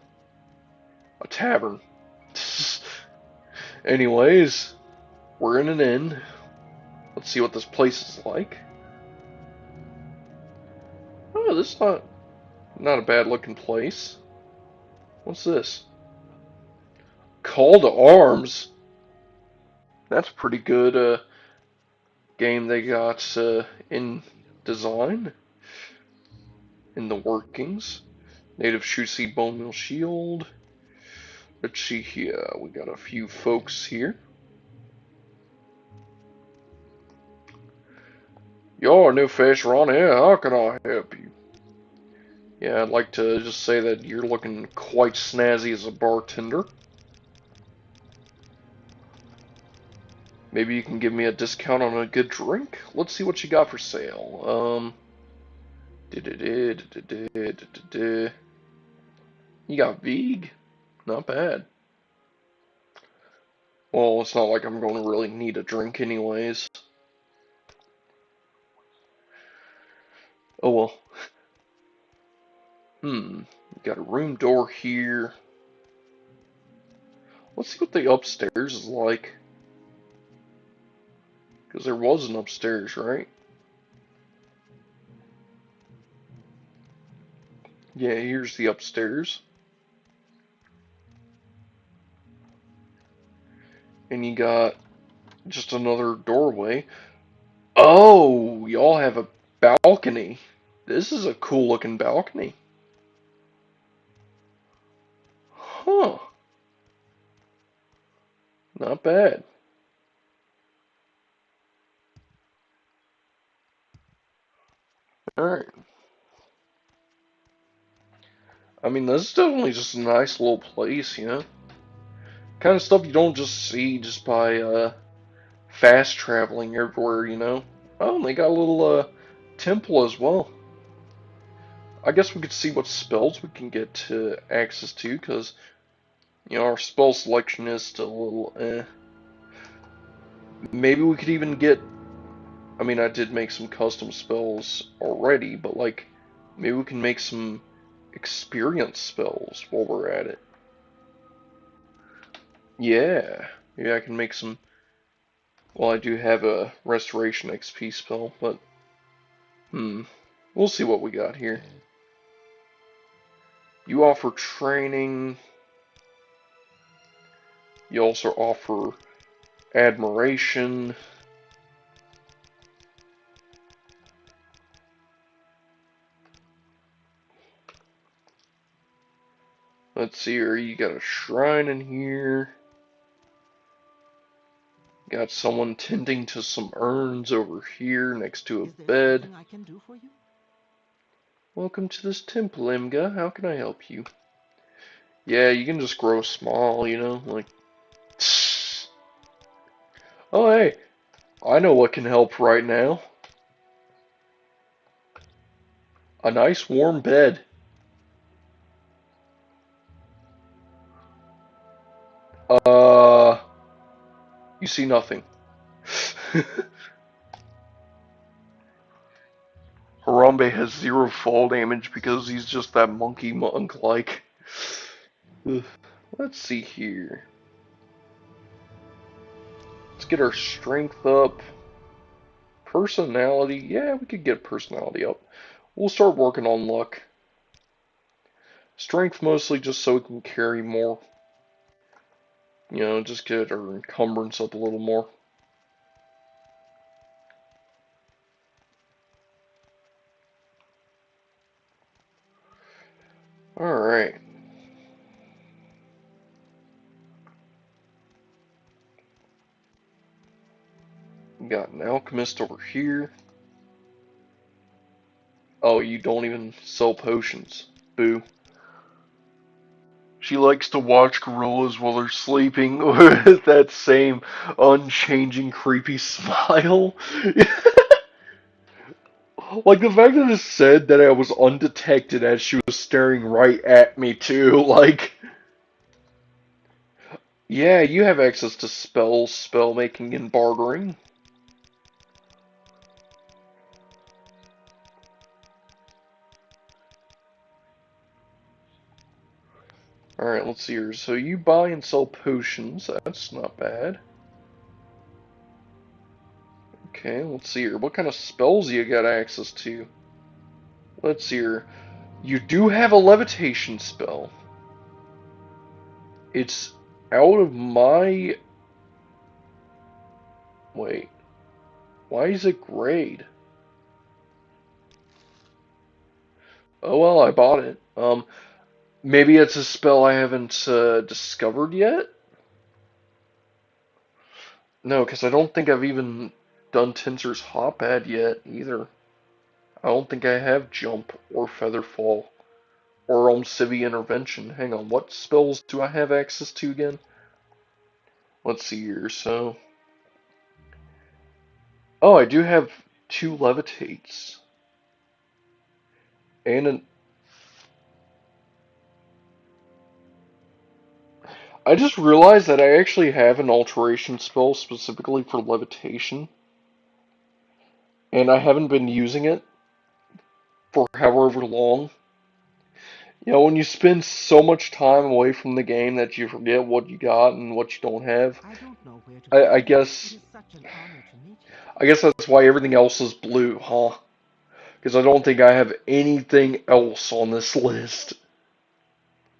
tavern. Anyways, we're in an inn. Let's see what this place is like. Oh, this is not a bad looking place. What's this? Call to Arms. That's a pretty good game they got in design, in the workings. Native shoot seed bone meal shield. Let's see here. We got a few folks here. You're a new fish around here. How can I help you? Yeah, I'd like to just say that you're looking quite snazzy as a bartender. Maybe you can give me a discount on a good drink? Let's see what you got for sale. You got Vig? Not bad. Well, it's not like I'm going to really need a drink anyways. Oh well. Got a room door here. Let's see what the upstairs is like. Because there was an upstairs, right? Yeah, here's the upstairs. And you got just another doorway. Oh, y'all have a balcony. This is a cool looking balcony. Huh. Not bad. Alright. I mean, this is definitely just a nice little place, you know? Kind of stuff you don't just see just by fast traveling everywhere, you know? Oh, and they got a little temple as well. I guess we could see what spells we can get access to, because, you know, our spell selection is still a little Maybe we could even get, I mean, I did make some custom spells already, but, like, maybe we can make some experience spells while we're at it. Yeah, maybe I can make some. Well, I do have a restoration XP spell, but we'll see what we got here. You offer training. You also offer admiration. Let's see here. You got a shrine in here. Got someone tending to some urns over here next to a Is there bed. anything I can do for you? Welcome to this temple, Imga. How can I help you? Yeah, you can just grow small, you know, like. Oh, hey, I know what can help right now. A nice warm bed. You see nothing. Harambe has 0 fall damage because he's just that monkey monk-like. Let's see here. Let's get our strength up. Personality, yeah, we could get personality up. We'll start working on luck. Strength mostly just so we can carry more. You know, just get our encumbrance up a little more. Alright. We got an alchemist over here. Oh, you don't even sell potions. Boo. She likes to watch gorillas while they're sleeping with that same unchanging creepy smile. Like the fact that it said that I was undetected as she was staring right at me too, like Yeah, you have access to spells, spell making, and bartering. Alright, let's see here. So you buy and sell potions. That's not bad. Okay, let's see here. What kind of spells you got access to? Let's see here. You do have a levitation spell. It's out of my... Wait. Why is it grade? Oh well, I bought it. Maybe it's a spell I haven't discovered yet? No, because I don't think I've even done Tinser's Hotbed yet, either. I don't think I have Jump or Featherfall or Civi Intervention. Hang on, what spells do I have access to again? Let's see here, so... Oh, I do have 2 Levitates. And an... I just realized that I actually have an Alteration spell specifically for Levitation. And I haven't been using it for however long. You know, when you spend so much time away from the game that you forget what you got and what you don't have, I don't know where to I begin. It guess is such an honor to meet you. I guess that's why everything else is blue, huh? Because I don't think I have anything else on this list.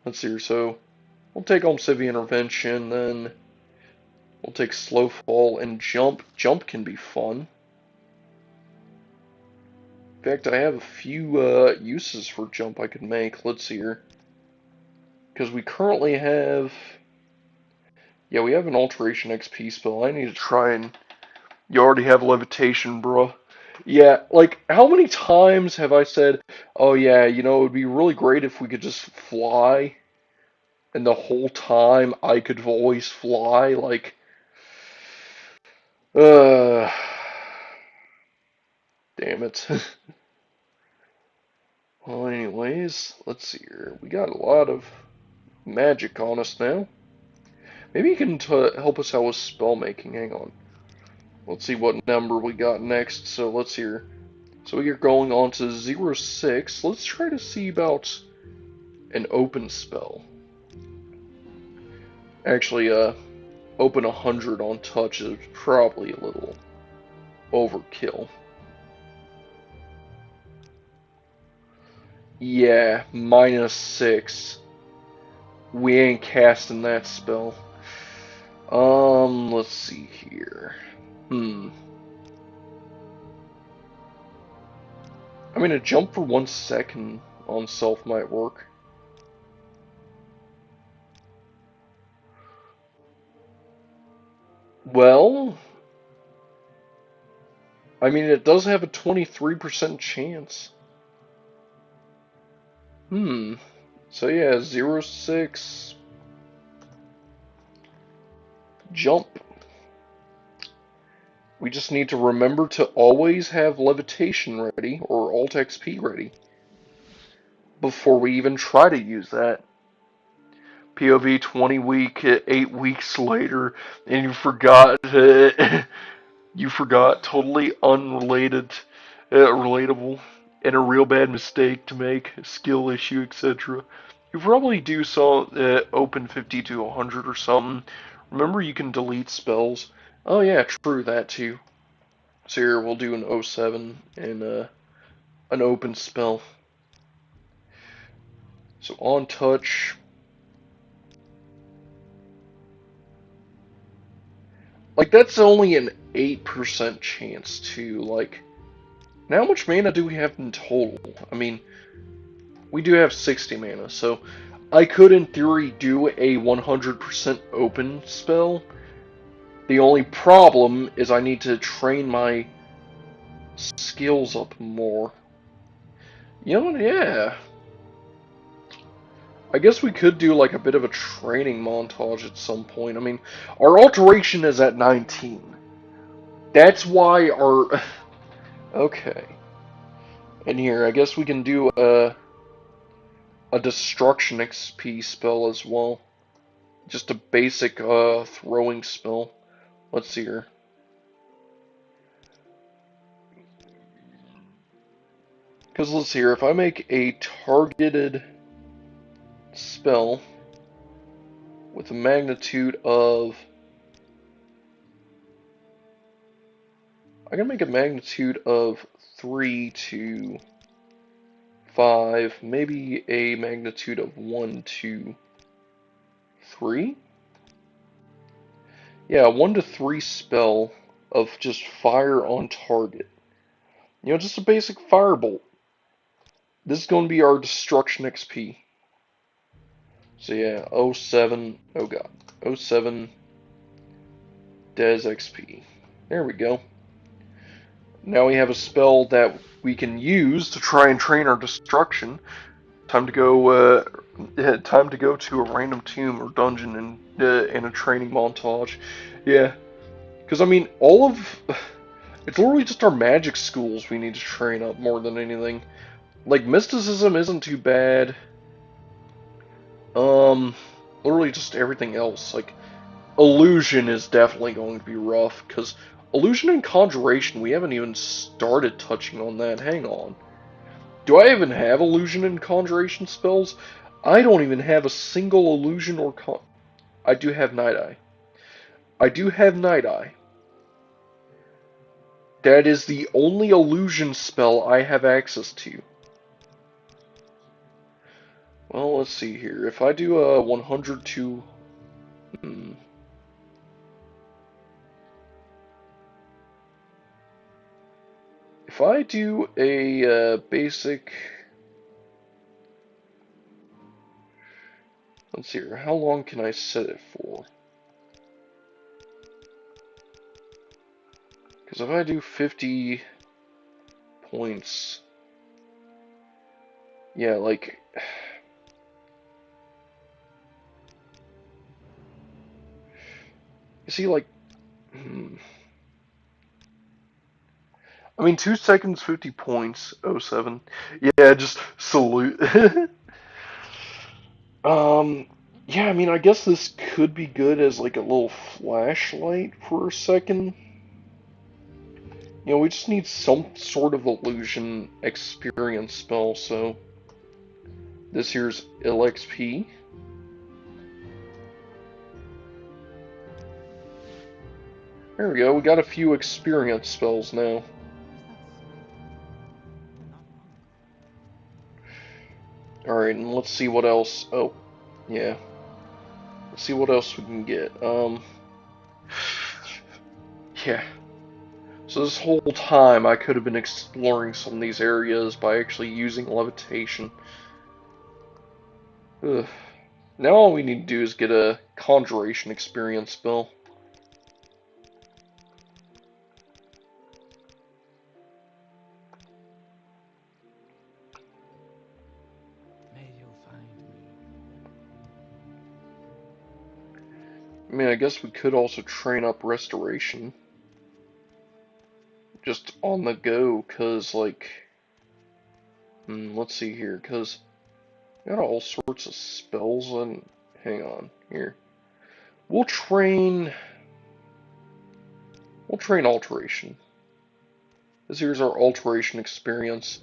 Let's see here, so we'll take Home Civi Intervention, then we'll take Slow Fall and Jump. Jump can be fun. In fact, I have a few uses for Jump I could make. Let's see here. Because we currently have... Yeah, we have an Alteration XP spell. I need to try and... You already have Levitation, bruh. Yeah, like, how many times have I said, oh yeah, you know, it would be really great if we could just fly, and the whole time I could always fly, like, uh, damn it. Well, anyways, let's see here. We got a lot of magic on us now. Maybe you can help us out with spell making. Hang on. Let's see what number we got next. So let's see here. So we are going on to 06. Let's try to see about an open spell. Actually, open 100 on touch is probably a little overkill. Yeah, -6. We ain't casting that spell. Let's see here. I mean, a jump for 1 second on self might work. Well, I mean, it does have a 23% chance. So yeah, 06 jump. We just need to remember to always have levitation ready or alt XP ready before we even try to use that. POV 20 week, 8 weeks later, and you forgot, you forgot, totally unrelated, relatable, and a real bad mistake to make, skill issue, etc. You probably do saw open 50 to 100 or something. Remember you can delete spells. Oh yeah, true, that too. So here, we'll do an 07 and an open spell. So on touch. Like, that's only an 8% chance too. Like, now how much mana do we have in total? I mean, we do have 60 mana, so I could in theory do a 100% open spell. The only problem is I need to train my skills up more. You know what, yeah. I guess we could do like a bit of a training montage at some point. I mean, our alteration is at 19. That's why our... Okay. And here, I guess we can do a destruction XP spell as well. just a basic throwing spell. Let's see here. Because let's see here, if I make a targeted spell with a magnitude of... I can make a magnitude of 3 to 5, maybe a magnitude of 1 to 3? Yeah, 1 to 3 spell of just fire on target. You know, just a basic firebolt. This is going to be our destruction XP. So yeah, oh7, oh god, oh7 Des XP. There we go. Now we have a spell that we can use to try and train our destruction. Time to go. Time to go to a random tomb or dungeon and in a training montage. Yeah, because I mean, all of it's literally just our magic schools we need to train up more than anything. Like mysticism isn't too bad. Literally just everything else. Like illusion is definitely going to be rough because illusion and conjuration we haven't even started touching on that. Hang on. Do I even have illusion and conjuration spells? I don't even have a single illusion or I do have Night Eye. I do have Night Eye. That is the only illusion spell I have access to. Well, let's see here. If I do a 100 to... If I do a basic... Let's see here. How long can I set it for? Because if I do 50 points... Yeah, like... You see, like... I mean, 2 seconds, 50 points, oh7. Yeah, just salute. Yeah, I mean, I guess this could be good as like a little flashlight for a second. You know, we just need some sort of illusion experience spell, so this here's LXP. There we go, we got a few experience spells now. Alright, and let's see what else. Oh, yeah. Let's see what else we can get. Yeah. So this whole time I could have been exploring some of these areas by actually using levitation. Ugh. Now all we need to do is get a conjuration experience spell. May you find me. I mean, I guess we could also train up restoration. Just on the go, cause like... let's see here, cause... got all sorts of spells and... Hang on, here. We'll train... We'll train alteration. This here's our alteration experience.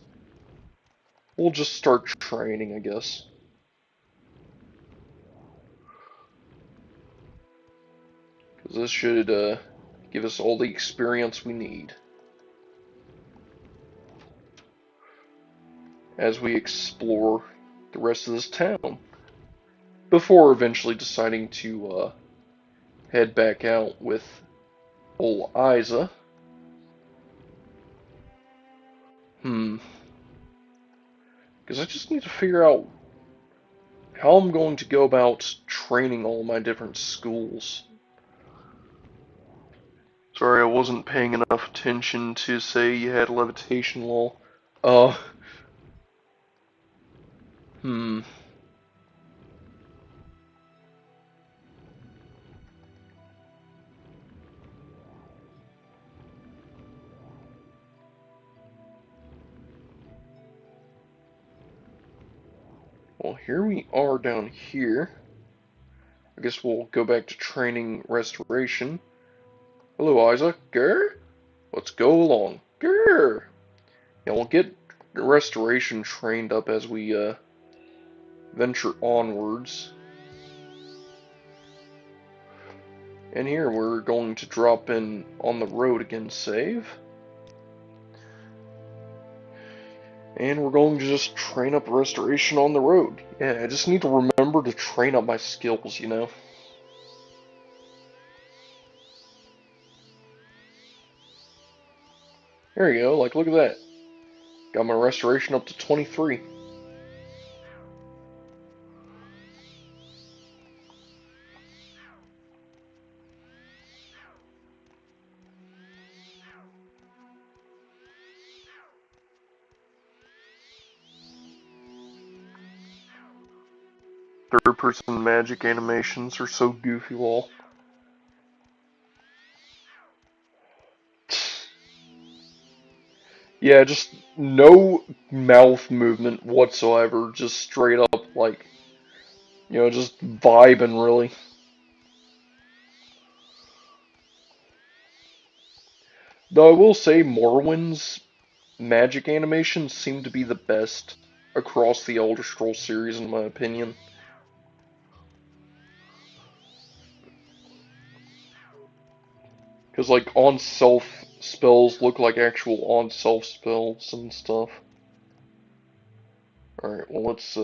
We'll just start training, I guess. Because this should give us all the experience we need as we explore the rest of this town. Before eventually deciding to head back out with old Isa. Because I just need to figure out how I'm going to go about training all my different schools. Sorry, I wasn't paying enough attention to say you had levitation law. Uh, hmm. Well, here we are down here. I guess we'll go back to training restoration. Hello, Isaac. Grr? Let's go along. Grr! Yeah, we'll get restoration trained up as we venture onwards. And here we're going to drop in on the road again, save. And we're going to just train up restoration on the road. Yeah, I just need to remember to train up my skills, you know. There you go, like look at that. Got my restoration up to 23. Third-person magic animations are so goofy lol. Yeah, just no mouth movement whatsoever. Just straight up, like, just vibing, really. Though I will say Morrowind's magic animations seem to be the best across the Elder Scrolls series, in my opinion. Because, like, on-self spells look like actual on-self spells and stuff. Alright, well, let's,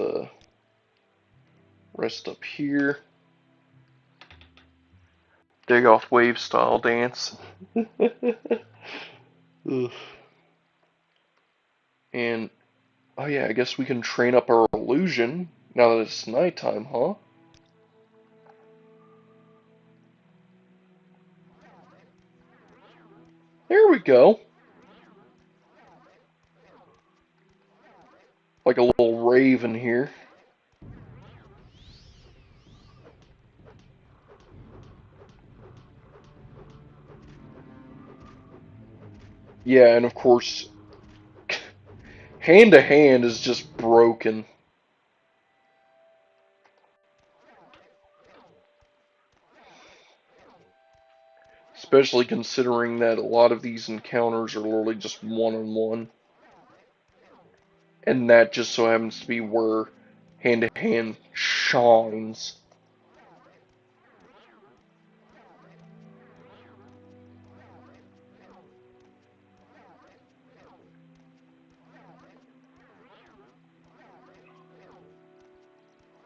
rest up here. Dig off wave style dance. And, oh yeah, I guess we can train up our illusion now that it's nighttime, huh? There we go. Like a little raven here. Yeah, and of course, hand to hand is just broken. Especially considering that a lot of these encounters are literally just one-on-one. And that just so happens to be where hand to hand shines.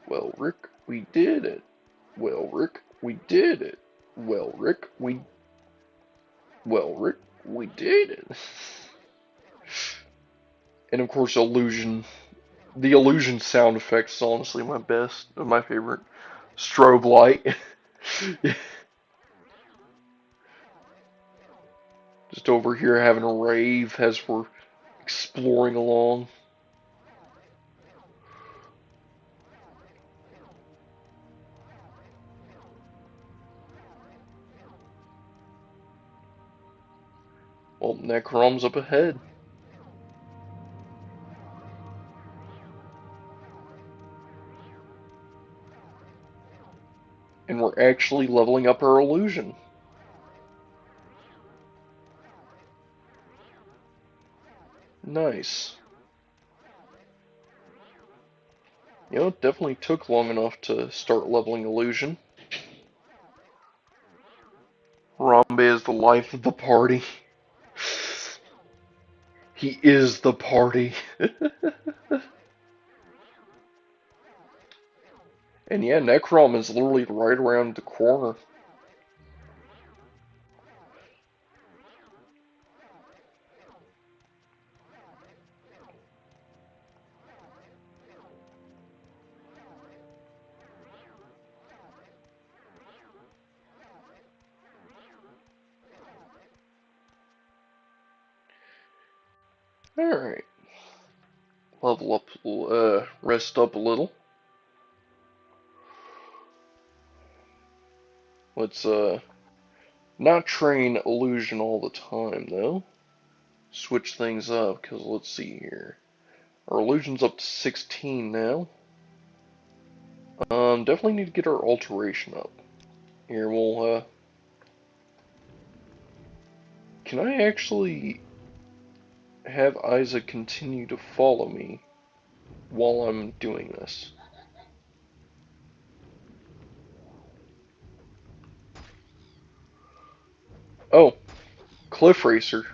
Well, Rick, we did it. Well, Rick, we did it. Well, Rick, we did it. And of course, illusion. The illusion sound effects is honestly my favorite. Strobe light. Just over here having a rave as we're exploring along. Well, Necrom's up ahead. And we're actually leveling up our illusion. Nice. It definitely took long enough to start leveling illusion. Rambe is the life of the party. He is the party. And yeah, Necrom is literally right around the corner. Alright. Level up, rest up a little. Let's, not train illusion all the time, though. Switch things up, because let's see here. Our illusion's up to 16 now. Definitely need to get our alteration up. Here, we'll, can I actually have Isa continue to follow me while I'm doing this? Oh, Cliff Racer.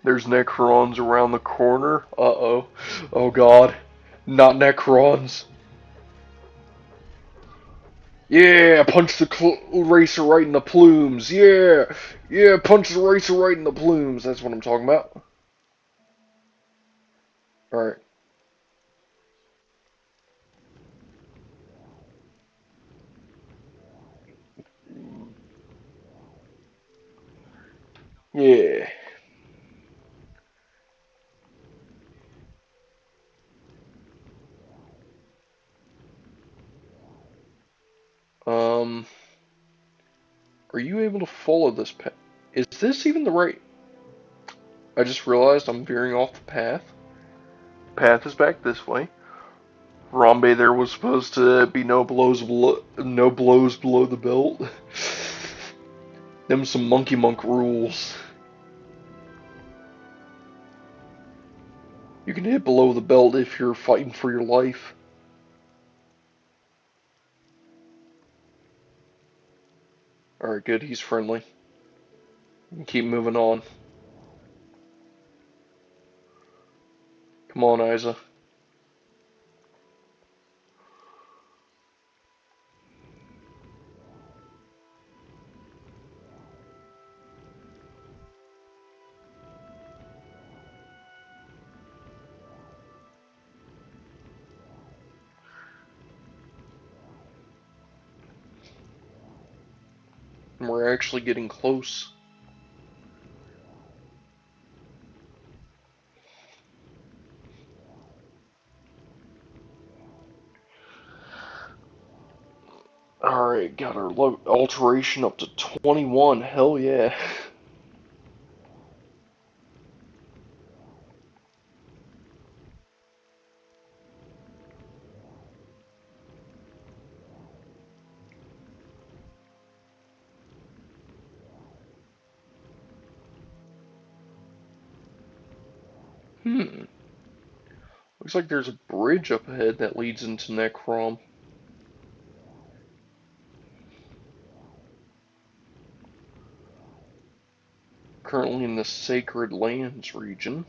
There's Necrons around the corner. Uh-oh. Oh god. Not Necrons. Yeah, punch the racer right in the plumes. Yeah, yeah, punch the racer right in the plumes. That's what I'm talking about. Alright. Yeah. Um, are you able to follow this path? Is this even the right? I just realized I'm veering off the path. Path is back this way. Rambe there was supposed to be no blows below the belt. Them some monkey monk rules. You can hit below the belt if you're fighting for your life. Alright, good, he's friendly. Keep moving on. Come on, Isa. We're actually getting close. Alright, got our alteration up to 21. Hell yeah. Hmm. Looks like there's a bridge up ahead that leads into Necrom. Currently in the Sacred Lands region.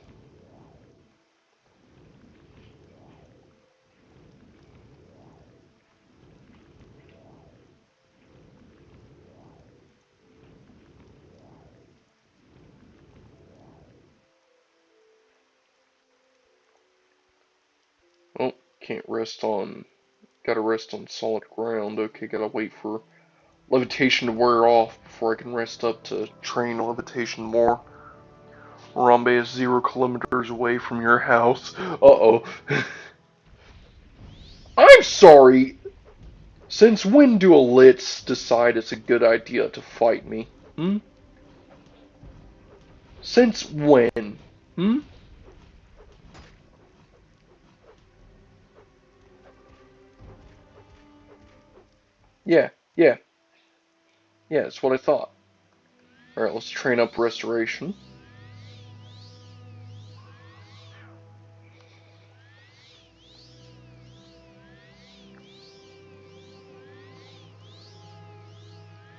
Oh, can't rest on. Gotta rest on solid ground. Okay, gotta wait for levitation to wear off before I can rest up to train levitation more. Harambe is 0 kilometers away from your house. Uh-oh. I'm sorry. Since when do elites decide it's a good idea to fight me? Hmm? Since when? Hmm? Yeah, yeah, yeah, that's what I thought. Alright, let's train up restoration.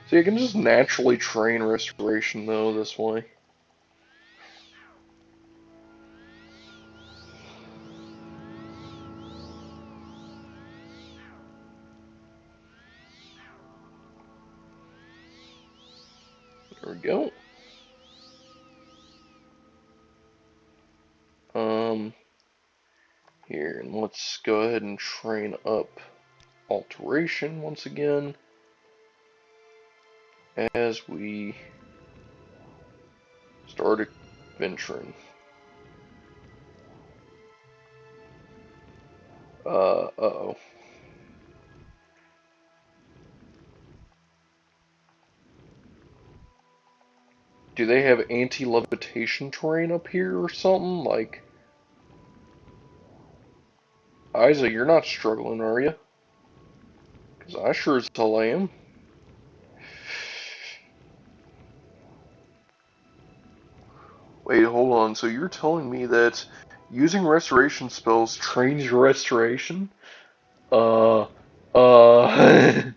So you can just naturally train restoration though this way. There we go. Um, Here, and let's go ahead and train up alteration once again as we start adventuring. Uh-oh. Do they have anti-levitation terrain up here or something? Like, Isa, you're not struggling, are you? Because I sure as hell am. Wait, hold on. So you're telling me that using restoration spells trains your restoration? Uh, Alright,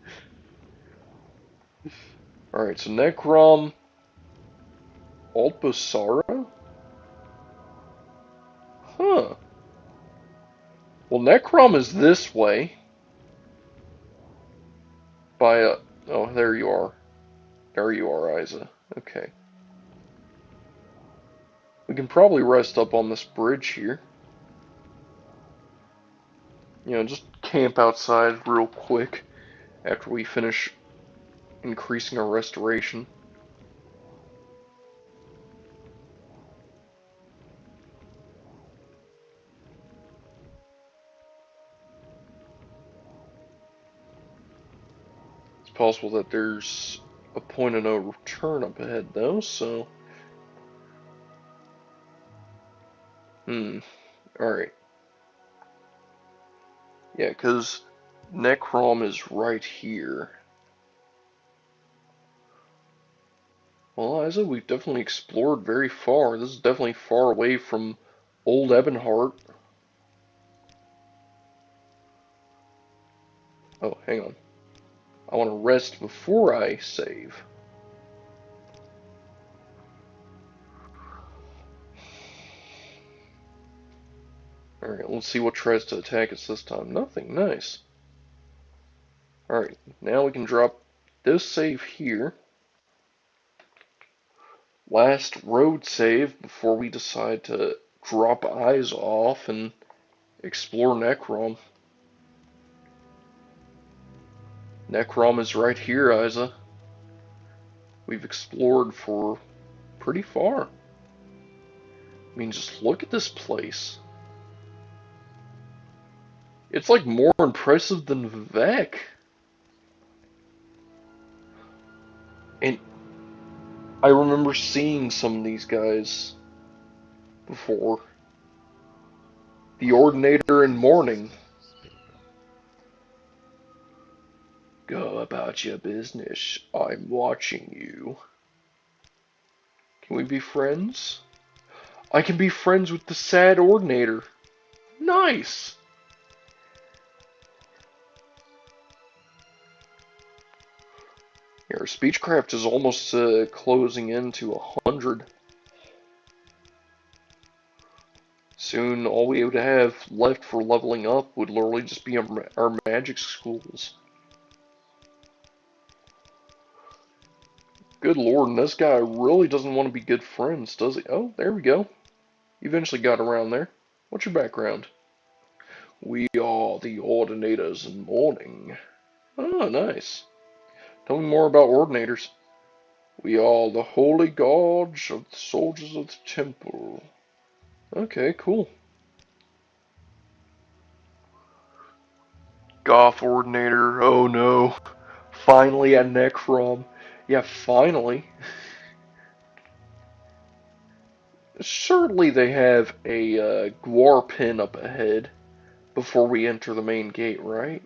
so Necrom, Altbosara? Huh. Well, Necrom is this way. By, oh, there you are. There you are, Isa. Okay. We can probably rest up on this bridge here. You know, just camp outside real quick after we finish increasing our restoration. It's possible that there's a point of no return up ahead, though, so... Alright. Yeah, because Necrom is right here. Well, Isa, we've definitely explored very far. This is definitely far away from Old Ebonheart. Oh, hang on. I want to rest before I save. Alright, let's see what tries to attack us this time. Nothing, nice. Alright, now we can drop this save here. Last road save before we decide to drop eyes off and explore Necrom. Necrom is right here, Isa. We've explored for pretty far. I mean, just look at this place. It's like more impressive than Vivek. And I remember seeing some of these guys before. The Ordinator in Mourning. Go about your business. I'm watching you. Can we be friends? I can be friends with the sad Ordinator. Nice! Our speechcraft is almost closing into 100. Soon, all we would have left for leveling up would literally just be our magic schools. Good lord, and this guy really doesn't want to be good friends, does he? Oh, there we go. You eventually got around there. What's your background? We are the Ordinators in Mourning. Oh, nice. Tell me more about Ordinators. We are the holy gods of the soldiers of the temple. Okay, cool. Goth Ordinator, oh no. Finally a Necrom. Yeah, finally. Certainly they have a Guar pin up ahead before we enter the main gate, right?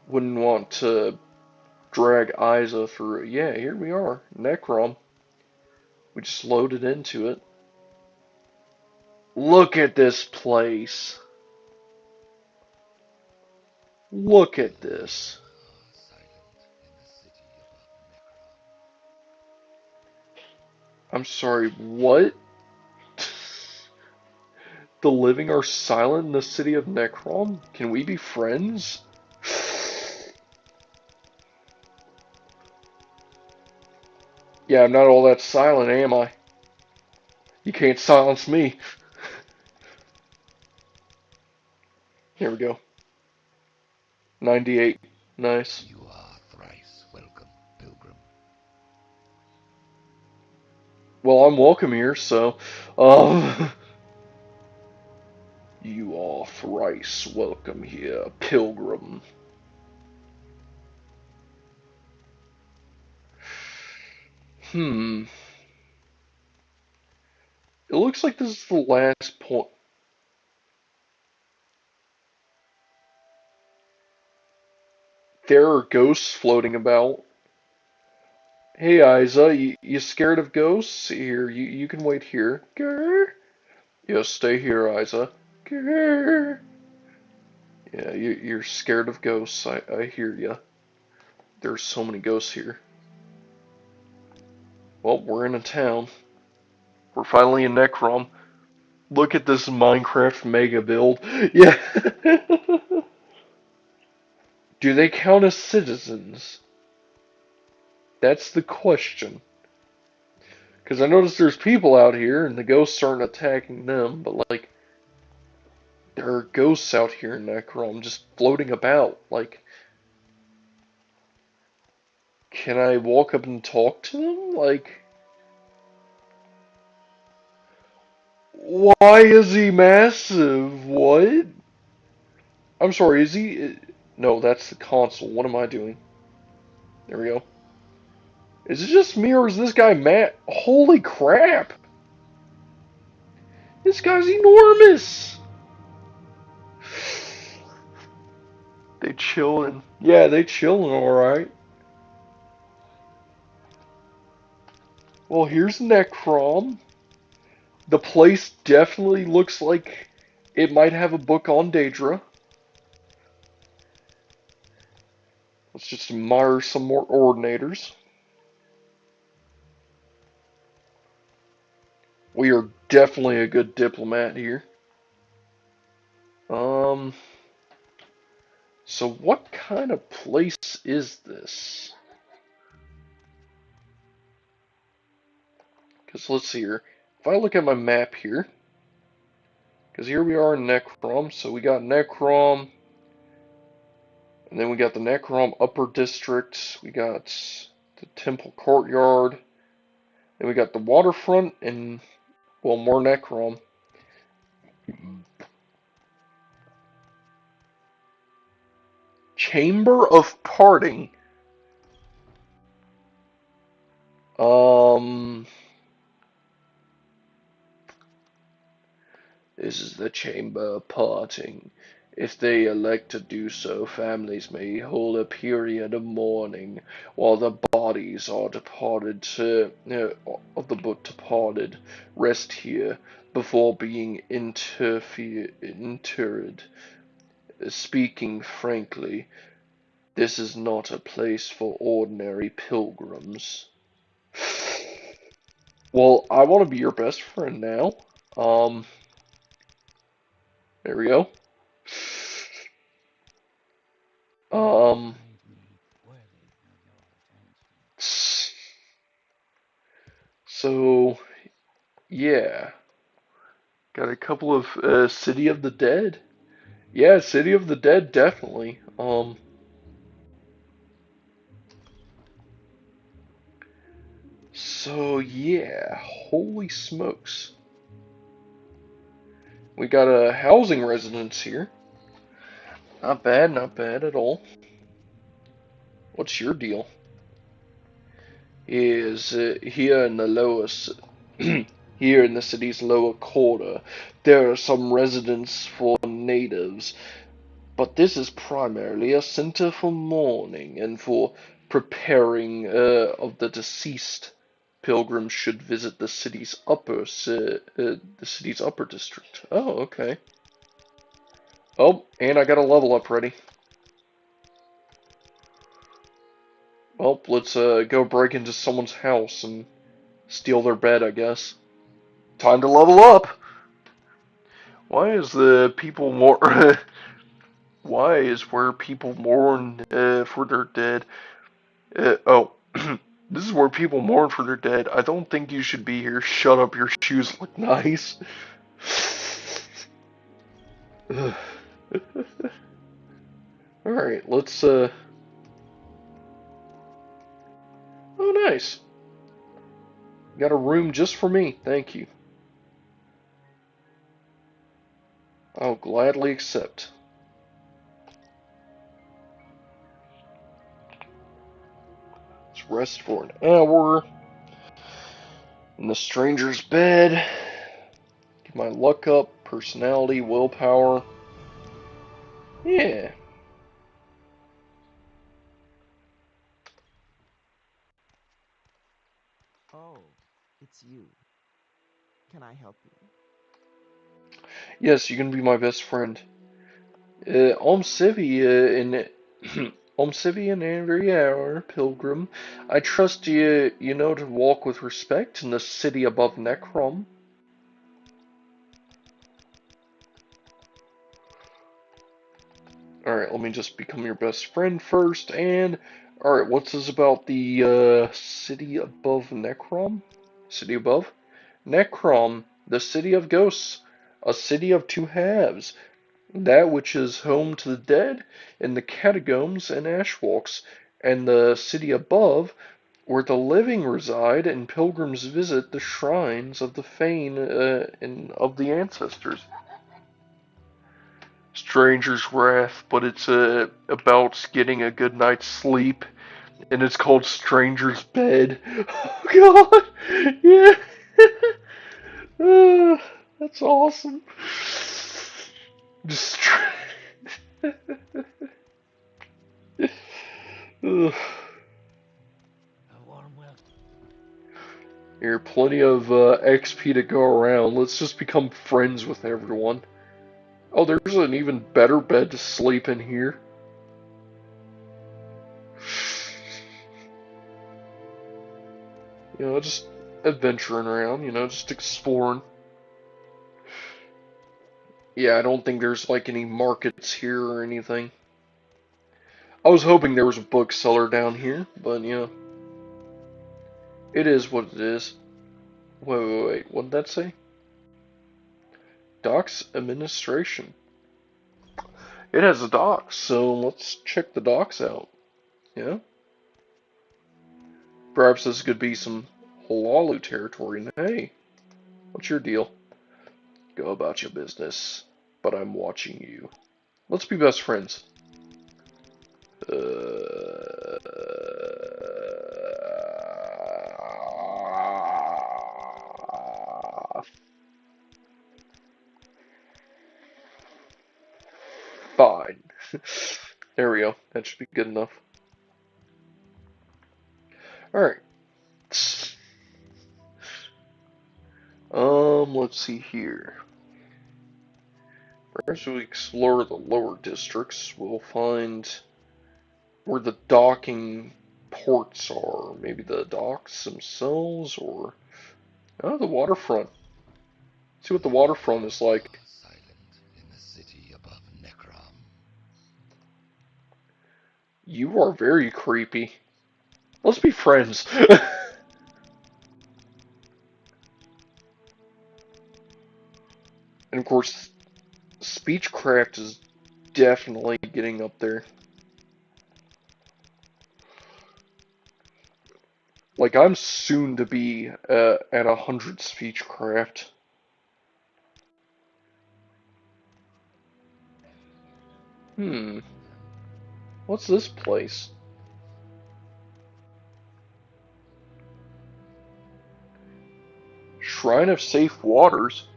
Wouldn't want to drag Isa through it. Yeah, here we are. Necrom. We just loaded into it. Look at this place. Look at this. I'm sorry, what? The living are silent in the city of Necrom? Can we be friends? Yeah, I'm not all that silent, am I? You can't silence me. Here we go. 98. Nice. You are thrice welcome, pilgrim. Well, I'm welcome here, so... Um... You are thrice welcome here, pilgrim. Hmm. It looks like this is the last point. There are ghosts floating about. Hey, Isa, you scared of ghosts? Here, you can wait here. Grr. Yeah, stay here, Isa. Grr. Yeah, you're scared of ghosts. I hear ya. There's so many ghosts here. Well, we're in a town. We're finally in Necrom. Look at this Minecraft mega build. Yeah. Do they count as citizens? That's the question. Because I noticed there's people out here and the ghosts aren't attacking them, but like, there are ghosts out here in Necrom just floating about. Like, can I walk up and talk to them? Like, why is he massive? What? I'm sorry, is he? No, that's the console. What am I doing? There we go. Is it just me or is this guy mad? Holy crap! This guy's enormous! They chillin'. Yeah, they chillin' alright. Well, here's Necrom. The place definitely looks like it might have a book on Daedra. Let's just admire some more ordinators. We are definitely a good diplomat here. Um, so what kind of place is this? Because let's see here. If I look at my map here, because here we are in Necrom, so we got Necrom, and then we got the Necrom Upper District, we got the Temple Courtyard, then we got the waterfront, and, well, more Necrom. Chamber of Parting. Um, this is the Chamber of Parting. If they elect to do so, families may hold a period of mourning while the bodies are of the departed rest here before being interred. Speaking frankly, this is not a place for ordinary pilgrims. Well, I want to be your best friend now. Um, there we go. Um, Find me worthy of your attention. so yeah, got a couple of City of the Dead. Yeah, City of the Dead definitely. So yeah, holy smokes. We got a housing residence here. Not bad at all. What's your deal? Is here in the here in the city's lower quarter, there are some residents for natives, but this is primarily a center for mourning and for preparing of the deceased. Pilgrims should visit the city's upper district. Oh, okay. Oh, and I got a level up ready. Well, let's go break into someone's house and steal their bed, I guess. Time to level up. Why is the people more? Why is where people mourn for their dead? Oh, this is where people mourn for their dead. I don't think you should be here. Shut up. Your shoes look nice. All right, let's. Oh, nice. Got a room just for me. Thank you. I'll gladly accept. Let's rest for an hour in the stranger's bed. My luck up, personality, willpower. Yeah. Oh, it's you. Can I help you? Yes, you can be my best friend. And Civi and Andrea, Pilgrim. I trust you know to walk with respect in the city above Necrom. Alright, let me just become your best friend first, and... Alright, what's this about the, city above Necrom? City above? Necrom, the city of ghosts. A city of two halves. That which is home to the dead, in the catacombs and ashwalks, and the city above, where the living reside and pilgrims visit the shrines of the fane and of the ancestors. Stranger's Wrath, but it's about getting a good night's sleep, and it's called Stranger's Bed. Oh God, yeah, uh, that's awesome. Just, ugh. A warm welcome. Here, plenty of XP to go around. Let's just become friends with everyone. Oh, there's an even better bed to sleep in here. Just adventuring around, just exploring. Yeah, I don't think there's like any markets here or anything. I was hoping there was a bookseller down here, but it is what it is. Wait, what did that say? Docks administration. It has a dock, so let's check the docks out. Yeah? Perhaps this could be some Halalu territory. And hey, what's your deal? Go about your business, but I'm watching you. Let's be best friends. Fine. There we go. That should be good enough. Alright. Let's see here. As we explore the lower districts, we'll find where the docking ports are. Maybe the docks themselves, or the waterfront. See what the waterfront is like. Silent in the city above Necrom. You are very creepy. Let's be friends. And of course, speechcraft is definitely getting up there. Like, I'm soon to be at 100 speechcraft. Hmm, what's this place? Shrine of Safe Waters?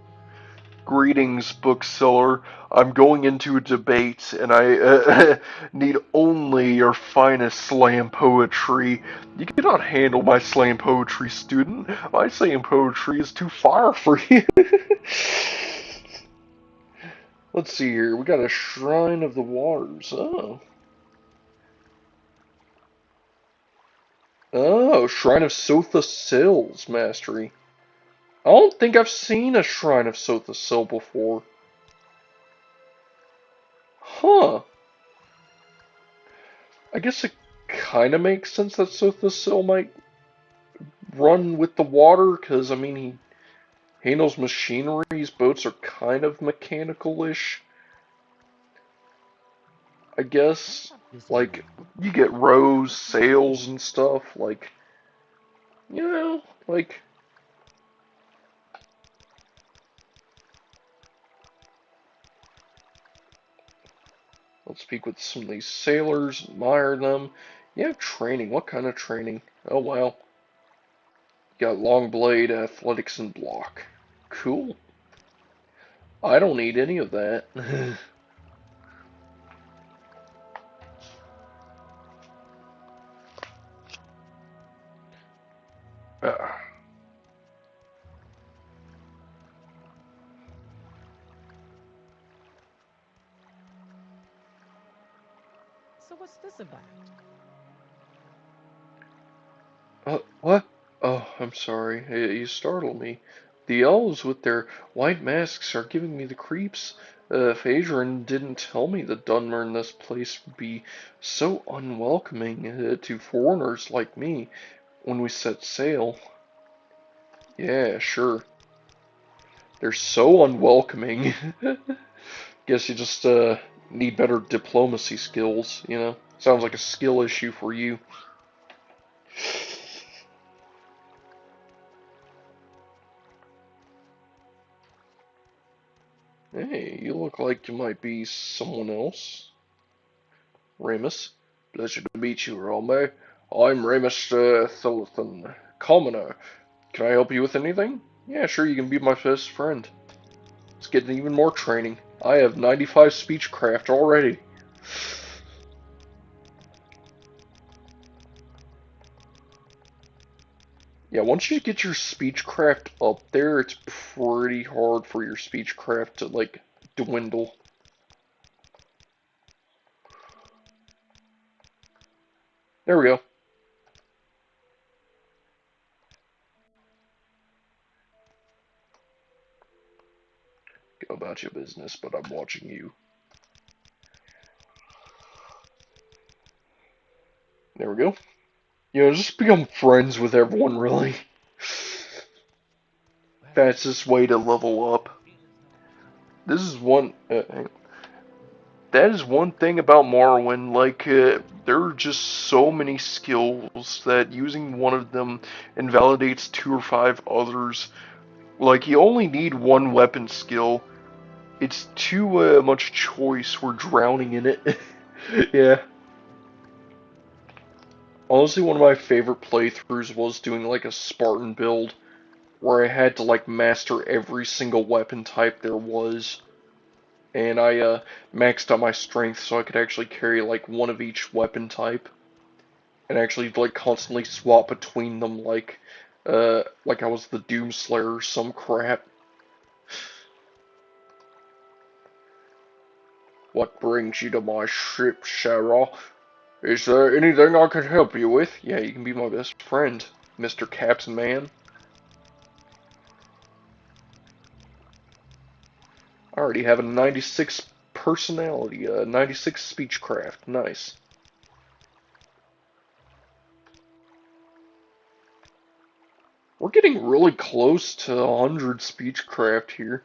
Greetings, bookseller. I'm going into a debate, and I need only your finest slam poetry. You cannot handle my slam poetry, student. My slam poetry is too far for you. Let's see here. We got a Shrine of the Waters. Oh. Oh, Shrine of Sotha Sil's mastery. I don't think I've seen a Shrine of Sotha Sil before. Huh. I guess it kind of makes sense that Sotha Sil might run with the water, because, I mean, he handles machinery. His boats are kind of mechanical-ish, I guess. Busy Like, now. you get rows, sails, and stuff. Like, like, let's speak with some of these sailors, admire them. You have training. What kind of training? Oh, wow. You got long blade, athletics, and block. Cool. I don't need any of that. So what's this about? What? Oh, I'm sorry. You startled me. The elves with their white masks are giving me the creeps. If Adrian didn't tell me that Dunmer in this place would be so unwelcoming to foreigners like me when we set sail. Yeah, sure. They're so unwelcoming. Guess you just need better diplomacy skills, you know? Sounds like a skill issue for you. Hey, you look like you might be someone else. Ramus. Pleasure to meet you, Rome. I'm Ramus Thilithan, commoner. Can I help you with anything? Yeah, sure, you can be my best friend. Let's get even more training. I have 95 speechcraft already. Yeah, once you get your speechcraft up there, it's pretty hard for your speechcraft to, like, dwindle. There we go. Go about your business, but I'm watching you. There we go. You know, just become friends with everyone, really. Welcome, Fastest way friend. to level up. I feel as though I should have This is one. That is one thing about Morrowind. Like, there are just so many skills that using one of them invalidates two or five others. Like, you only need one weapon skill. It's too much choice. We're drowning in it. Yeah. Honestly, one of my favorite playthroughs was doing like a Spartan build where I had to like master every single weapon type there was. And I maxed out my strength so I could actually carry like one of each weapon type and actually like constantly swap between them like I was the Doomslayer or some crap. What brings you to my ship, Sarah? Is there anything I can help you with? Yeah, you can be my best friend, Mr. Captain Man. I already have a 96 personality, 96 speechcraft. Nice. We're getting really close to 100 speechcraft here.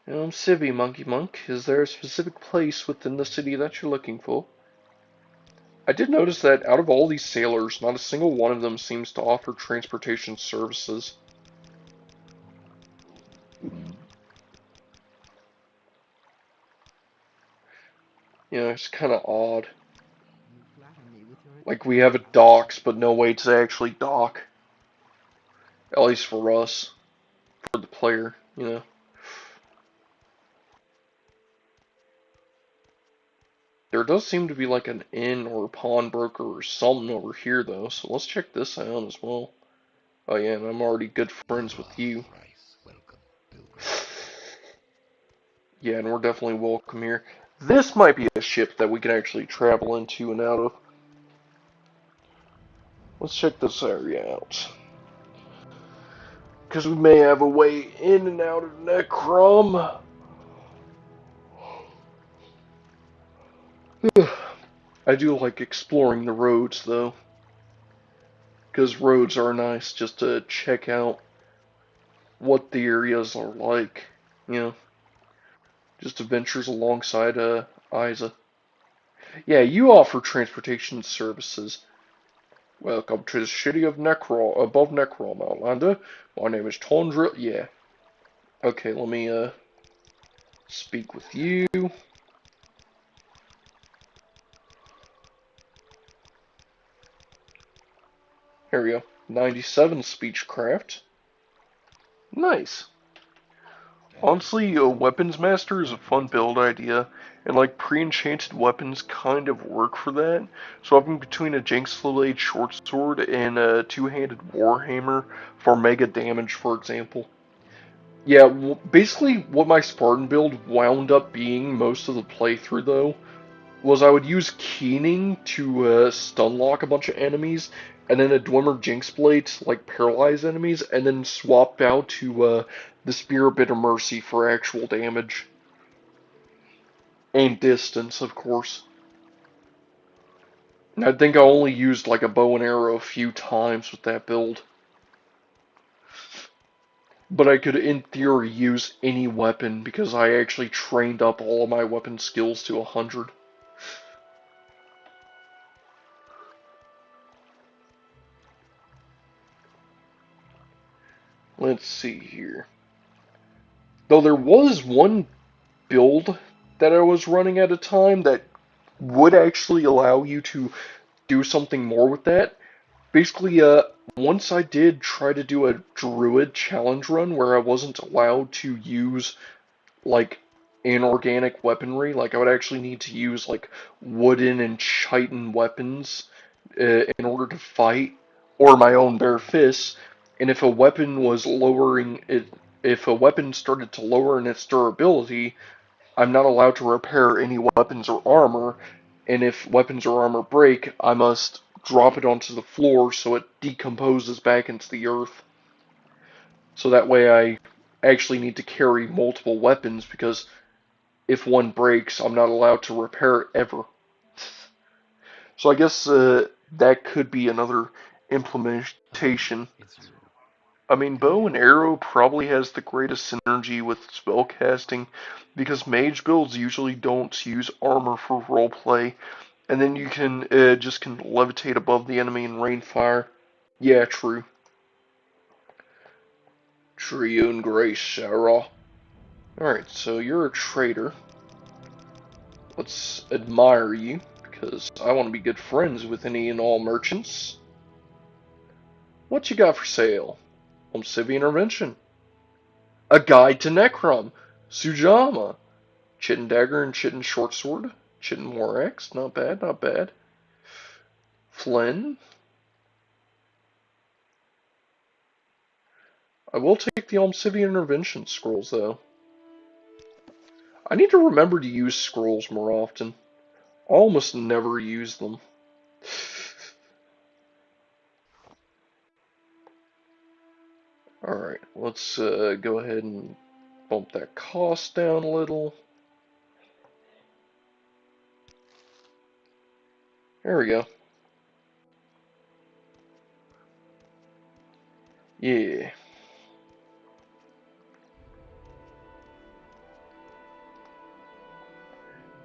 I'm Civvy, Monkey Monk. Is there a specific place within the city that you're looking for? I did notice that out of all these sailors, not a single one of them seems to offer transportation services. You know, it's kind of odd. You flatter me with your Like, we have a expressions. docks, but no way to actually dock. At least for us, for the player, you know. There does seem to be like an inn or a pawnbroker or something over here, though, so let's check this out as well. Oh yeah, and I'm already good You friends with are you. thrice welcome, pilgrim. Yeah, and we're definitely welcome here. This might be a ship that we can actually travel into and out of. Let's check this area out. Because we may have a way in and out of Necrom. I do like exploring the roads, though. Because roads are nice just to check out what the areas are like. You know, just adventures alongside Isa. Yeah, you offer transportation services. Welcome to the city of Necrom, above Necrom, Outlander. My name is Tamriel. Yeah. Okay, let me speak with you. Here we go. 97 speechcraft. Nice. Gathering Honestly, some Weapons Master is a Morrowind fun build dust. idea, and like pre-enchanted weapons kind of work for that. Swapping between a Jinxblade shortsword and a two-handed Warhammer for mega damage, for example. Yeah, basically what my Spartan build wound up being most of the playthrough, though, was I would use Keening to stun lock a bunch of enemies, and then a Dwemer Jinxblade to like paralyze enemies, and then swap out to the Spear of Bitter Mercy for actual damage. And distance, of course. And I think I only used like a bow and arrow a few times with that build. But I could, in theory, use any weapon because I actually trained up all of my weapon skills to 100. Let's see here. Though there was one build that I was running at a time that would actually allow you to do something more with that. Basically, once I did try to do a druid challenge run where I wasn't allowed to use like inorganic weaponry. Like I would actually need to use like wooden and chitin weapons in order to fight, or my own bare fists. And if a weapon was lowering it, if a weapon started to lower in its durability, I'm not allowed to repair any weapons or armor. And if weapons or armor break, I must drop it onto the floor so it decomposes back into the earth. So that way I actually need to carry multiple weapons because if one breaks, I'm not allowed to repair it ever. So I guess that could be another Ah, implementation. it's you. I mean, Can I bow and help? arrow probably has the greatest synergy with spellcasting because mage builds usually don't use armor for roleplay, and then you can just levitate above the enemy and rain fire. Yeah, true. True and grace, Sarah. Alright, so you're a traitor. Let's admire you, because I want to be good friends with any and all merchants. What you got for sale? Civic Intervention. A Guide to Necrom. Sujama. Chitin Dagger and Chitin Shortsword. Chitin Morax. Not bad, not bad. Flynn. I will take the Civic Intervention scrolls, though. I need to remember to use scrolls more often. I almost never use them. Alright, let's go ahead and bump that cost down a little. There we go. Yeah.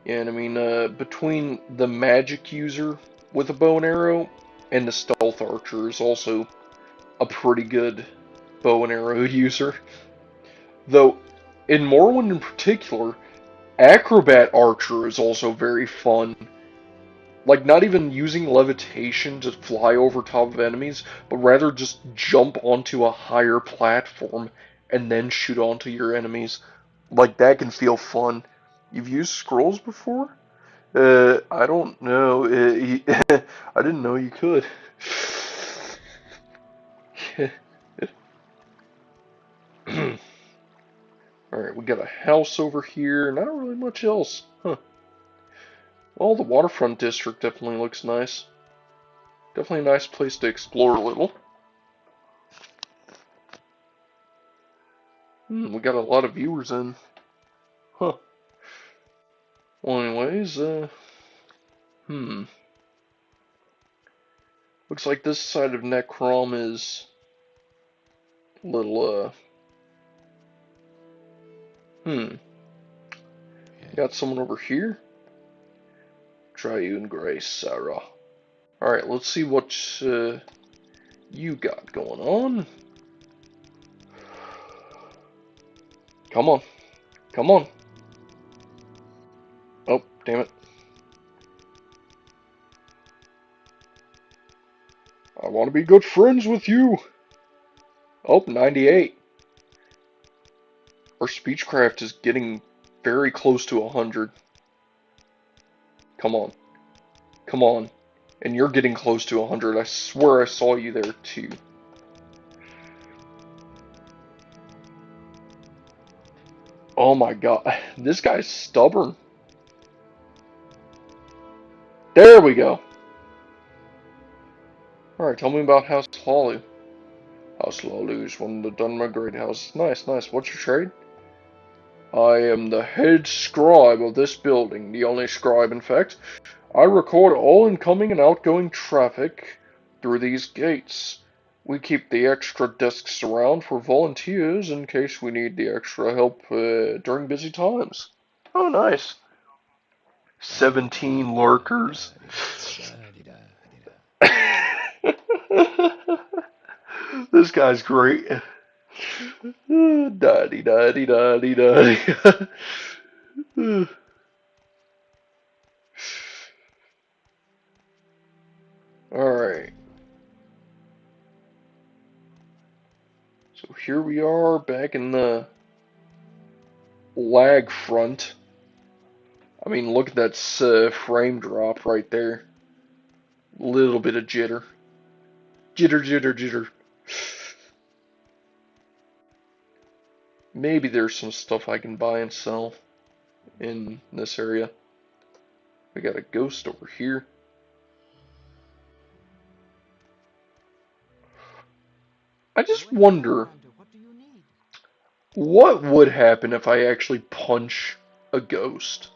Yeah, and I mean, between the magic user with a bow and arrow and the stealth archer is also a pretty good bow and arrow user. Though, in Morrowind in particular, acrobat archer is also very fun. Like, not even using levitation to fly over top of enemies, but rather just jump onto a higher platform and then shoot onto your enemies. Like, that can feel fun. You've used scrolls before? I don't know. I didn't know you could. Alright, we got a house over here. Not really much else. Huh. Well, the waterfront district definitely looks nice. Definitely a nice place to explore a little. We got a lot of viewers in. Huh. Well, anyways, hmm. Looks like this side of Necrom is a little, hmm. Okay. Got someone over here? Triune Grace, Sarah. Alright, let's see what you got going on. Come on. Come on. Oh, damn it. I want to be good friends with you. Oh, 98. Our speechcraft is getting very close to 100. Come on. Come on. And you're getting close to 100. I swear I saw you there too. Oh my god. This guy's stubborn. There we go. Alright, tell me about House Lalu. House Lalu is one of the Dunmer Great Houses. Nice, nice. What's your trade? I am the head scribe of this building, the only scribe in fact. I record all incoming and outgoing traffic through these gates. We keep the extra desks around for volunteers in case we need the extra help during busy times. Oh, nice. 17 lurkers. This guy's great. Daddy, daddy, daddy, daddy. Alright. So here we are back in the lag front. I mean, look at that frame drop right there. Little bit of jitter. Jitter, jitter, jitter. Maybe there's some stuff I can buy and sell in this area. We got a ghost over here. I just wonder what would happen if I actually punch a ghost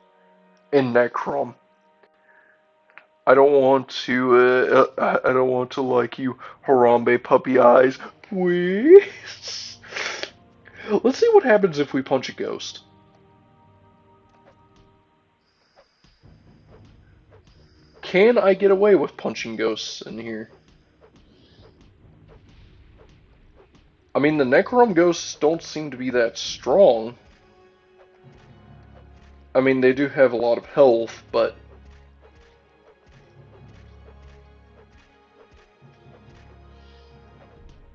in Necrom. I don't want to, I don't want to like you, Harambe puppy eyes. Please. Let's see what happens if we punch a ghost. Can I get away with punching ghosts in here? I mean, the Necrom ghosts don't seem to be that strong. I mean, they do have a lot of health, but...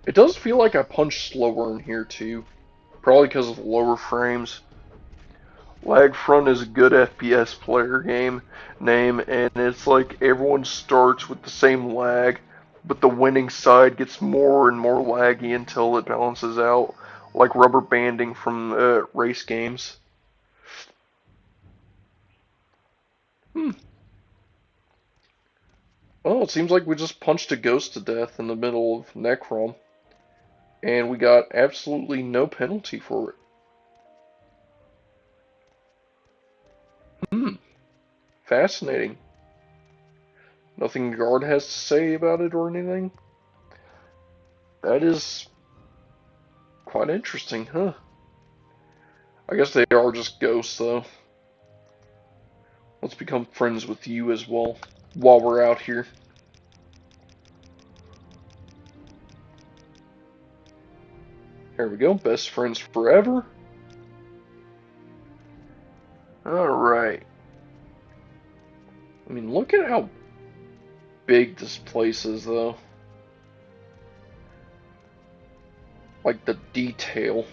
It does feel like I punch slower in here, too. Probably because of the lower frames. Lag Front is a good FPS player name, and it's like everyone starts with the same lag, but the winning side gets more and more laggy until it balances out, like rubber banding from race games. Oh, it seems like we just punched a ghost to death in the middle of Necrom, and we got absolutely no penalty for it. Fascinating. Nothing guard has to say about it or anything? That is quite interesting, huh? I guess they are just ghosts, though. Let's become friends with you as well, while we're out here. There we go, best friends forever. Alright. I mean, look at how big this place is, though. Like, the detail.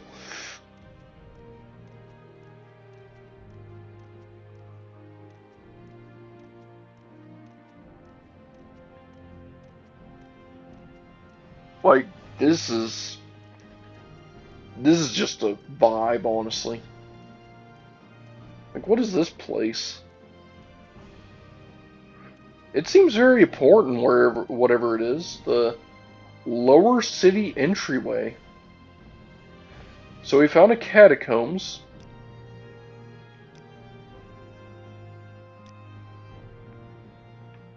Like, this is just a vibe, honestly. Like, what is this place? It seems very important wherever, whatever it is. The lower city entryway. So we found a catacombs.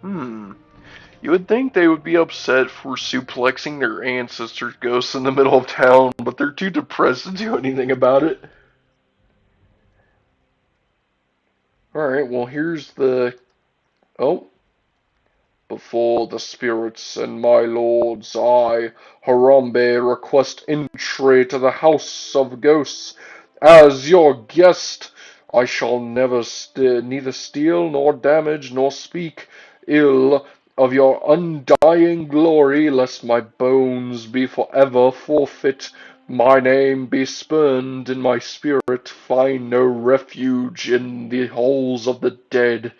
You would think they would be upset for suplexing their ancestors' ghosts in the middle of town, but they're too depressed to do anything about it. Alright, well here's the... Oh. Before the spirits and my lords, I, Harambe, request entry to the House of Ghosts. As your guest, I shall neither steal nor damage nor speak ill of your undying glory, lest my bones be forever forfeit, my name be spurned, and my spirit find no refuge in the halls of the dead.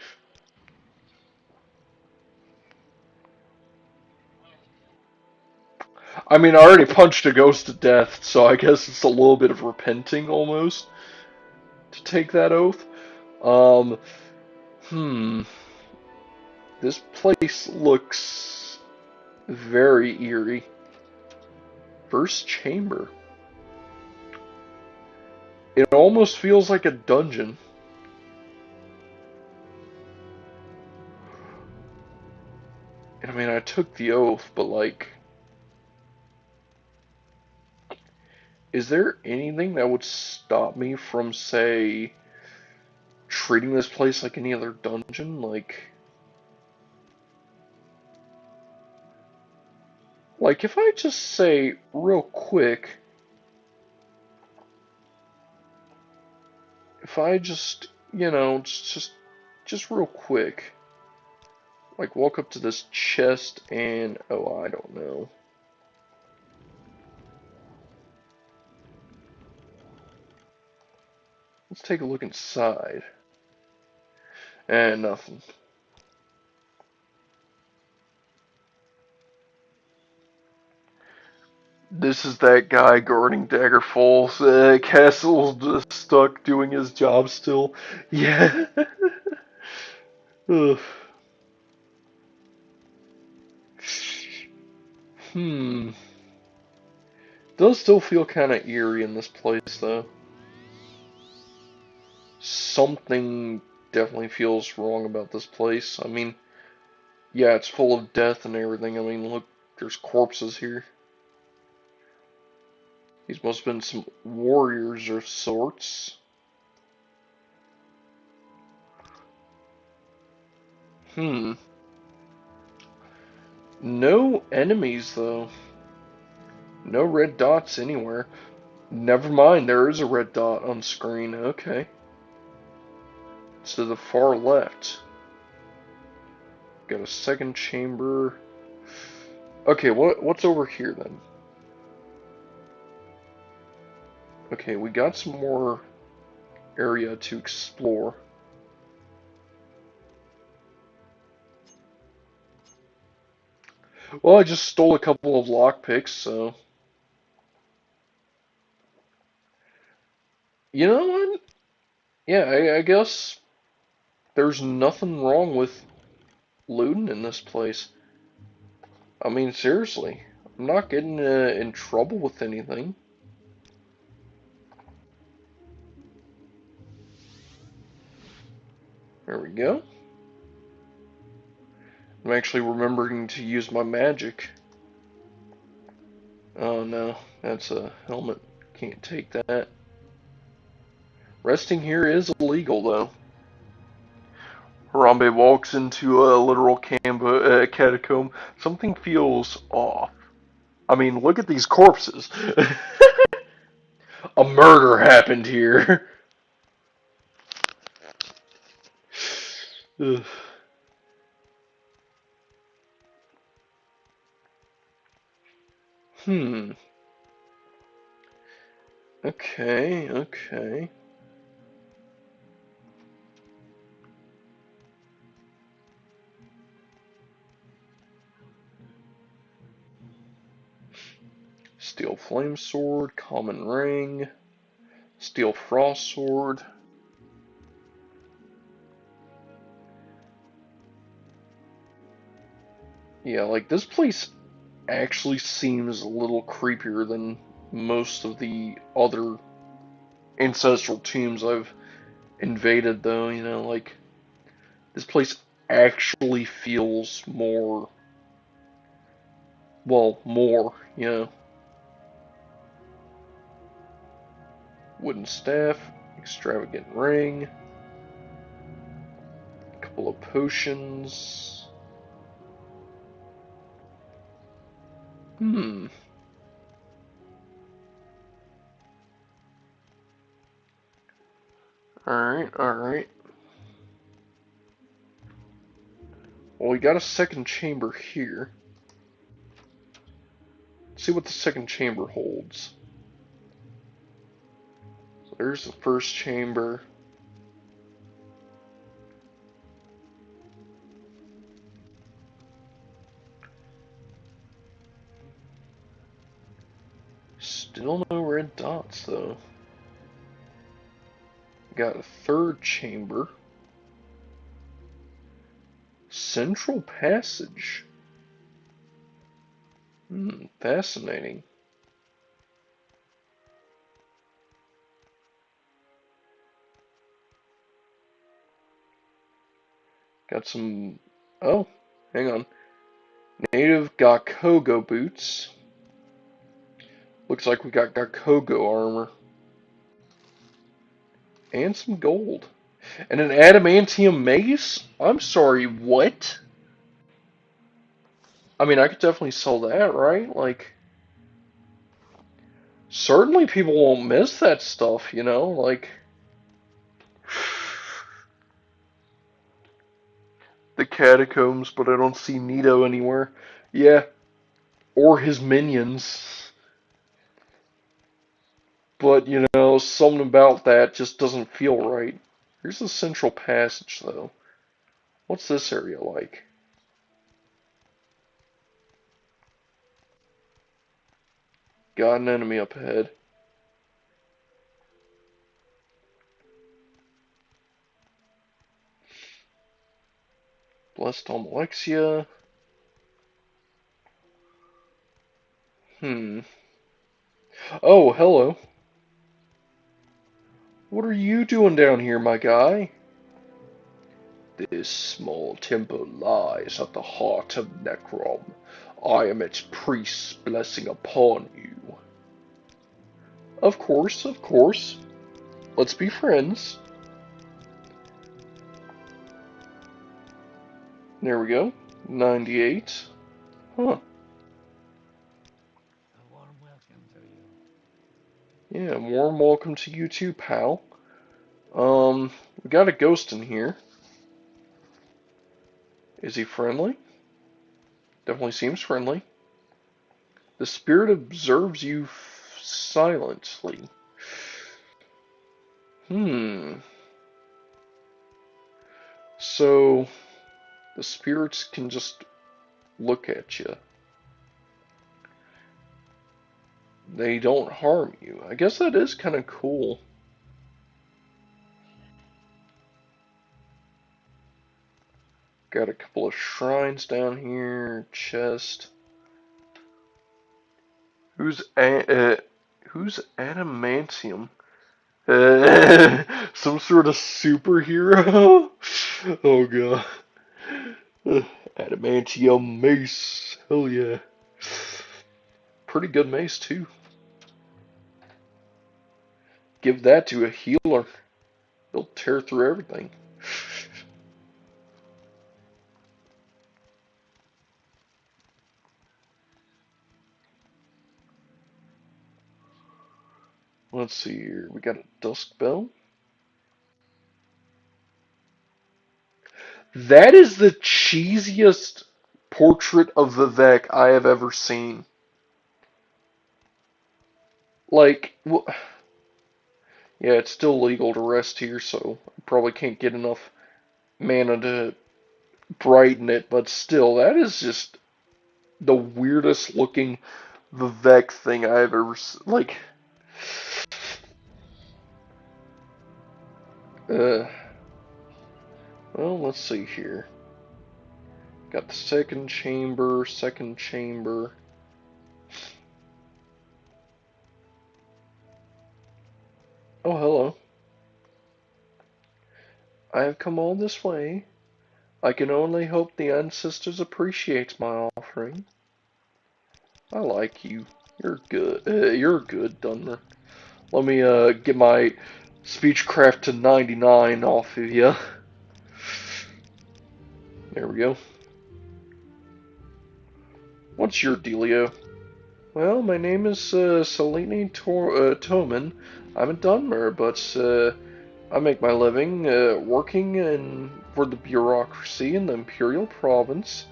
I mean, I already punched a ghost to death, so I guess it's a little bit of repenting almost to take that oath. Um, hmm. This place looks very eerie. First chamber. It almost feels like a dungeon. And I mean, I took the oath, but like, is there anything that would stop me from, say, treating this place like any other dungeon? Like if I just say real quick, if I just, just real quick, like walk up to this chest and, oh, I don't know. Let's take a look inside. And nothing. This is that guy guarding Daggerfall's castle, just stuck doing his job still. Yeah. Ugh. Hmm. Does still feel kind of eerie in this place, though. Something definitely feels wrong about this place. I mean, yeah, it's full of death and everything. I mean, look, there's corpses here. These must have been some warriors of sorts. Hmm. No enemies, though. No red dots anywhere. Never mind, there is a red dot on screen. Okay. It's to the far left. Got a second chamber. Okay, what's over here then? Okay, we got some more area to explore. Well, I just stole a couple of lockpicks, so you know what? Yeah, I guess there's nothing wrong with looting in this place. I mean, seriously, I'm not getting in trouble with anything. There we go. I'm actually remembering to use my magic. Oh no, that's a helmet. Can't take that. Resting here is illegal though. Harambe walks into a literal catacomb. Something feels off. I mean, look at these corpses. A murder happened here. Ugh. Hmm. Okay, okay. Steel flame sword, common ring, steel frost sword. Yeah, like this place actually seems a little creepier than most of the other ancestral tombs I've invaded, though. Like this place actually feels more, well, more. Wooden staff, extravagant ring, couple of potions. Hmm. Alright, alright. Well, we got a second chamber here. Let's see what the second chamber holds. So there's the first chamber. Still no red dots, though. Got a third chamber. Central passage. Fascinating. Got some... Oh, hang on. Native Gakogo boots. Looks like we got Gakogo armor. And some gold. And an adamantium mace? I'm sorry, what? I mean, I could definitely sell that, right? Like, certainly people won't miss that stuff, you know? Like, the catacombs, but I don't see Nito anywhere. Yeah, or his minions. But, you know, something about that just doesn't feel right. Here's the central passage, though. What's this area like? Got an enemy up ahead. Blessed on Alexia. Oh, hello. What are you doing down here, my guy? This small temple lies at the heart of Necrom. I am its priest's blessing upon you. Of course, of course. Let's be friends. There we go. 98. Huh. A warm welcome to you. Yeah, warm welcome to you too, pal. We got a ghost in here. Is he friendly? Definitely seems friendly. The spirit observes you silently. So, the spirits can just look at you. They don't harm you. I guess that is kind of cool. Got a couple of shrines down here. Chest. Who's adamantium? Some sort of superhero? Oh god. Adamantium mace. Hell yeah. Pretty good mace too. Give that to a healer. They'll tear through everything. Let's see here. We got a dusk bell. That is the cheesiest portrait of Vivek I have ever seen. Like, yeah, it's still legal to rest here, so I probably can't get enough mana to brighten it, but still, that is just the weirdest looking Vivek thing I've ever seen. Like, well, let's see here. Got the second chamber, second chamber. Oh, hello. I have come all this way. I can only hope the ancestors appreciate my offering. I like you. You're good. You're good, Dunmer. Let me get my speechcraft to 99 off of you. There we go. What's your dealio? Well, my name is Selene Toman. I'm a Dunmer, but I make my living working in for the bureaucracy in the Imperial Province.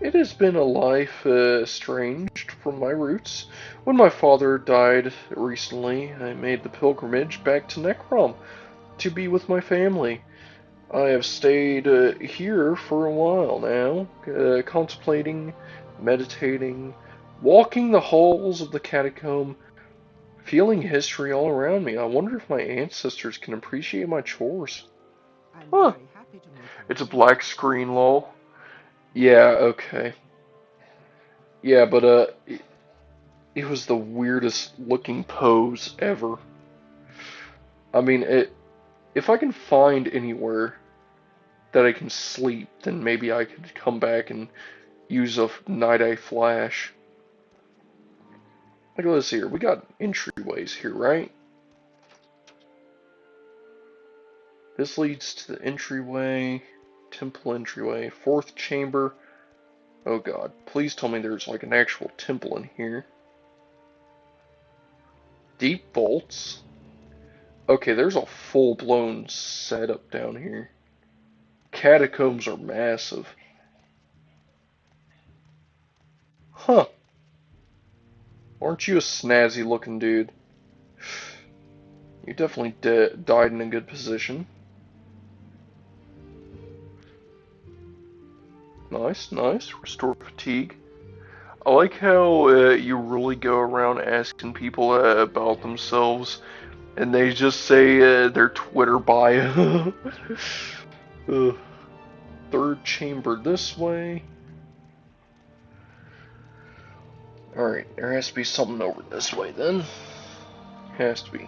It has been a life estranged from my roots. When my father died recently, I made the pilgrimage back to Necrom to be with my family. I have stayed here for a while now, contemplating, meditating, walking the halls of the catacomb, feeling history all around me. I wonder if my ancestors can appreciate my chores. I'm Huh. very happy to make your It's a black acquaintance. screen, lol. Yeah, okay. Yeah, but it was the weirdest looking pose ever. I mean, if I can find anywhere that I can sleep, then maybe I could come back and use a night-eye flash. Look at this here. We got entryways here, right? This leads to the entryway, temple entryway, fourth chamber. Oh god, please tell me there's like an actual temple in here. Deep vaults. Okay, there's a full-blown setup down here. Catacombs are massive. Huh. Aren't you a snazzy looking dude? You definitely died in a good position. Nice, nice. Restore fatigue. I like how you really go around asking people about themselves, and they just say their Twitter bio. Third chamber this way. Alright, there has to be something over this way then. Has to be.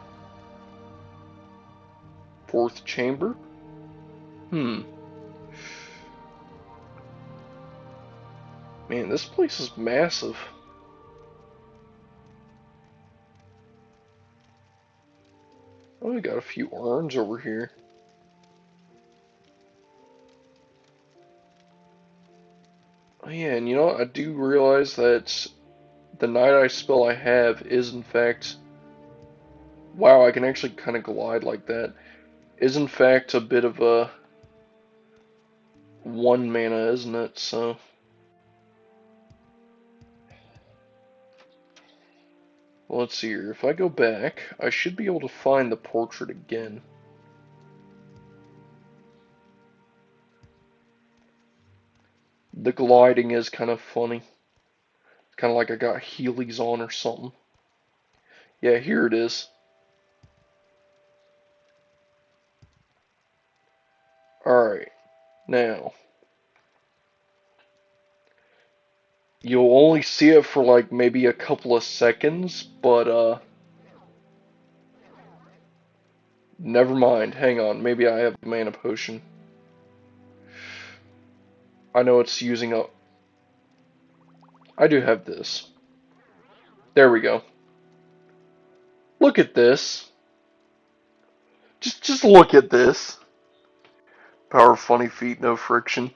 Fourth chamber? Hmm. Man, this place is massive. Oh, we got a few urns over here. Oh yeah, and you know what? I do realize that the Night Eye spell I have is in fact... Wow, I can actually kind of glide like that. Is in fact a bit of a... 1 mana, isn't it? So... Well, let's see here. If I go back, I should be able to find the portrait again. The gliding is kind of funny. It's kind of like I got Heelys on or something. Yeah, here it is. Alright, now. You'll only see it for like maybe a couple of seconds, but never mind. Hang on, maybe I have a mana potion. I know it's using up. I do have this. There we go. Look at this. Just look at this. Power funny feet, no friction.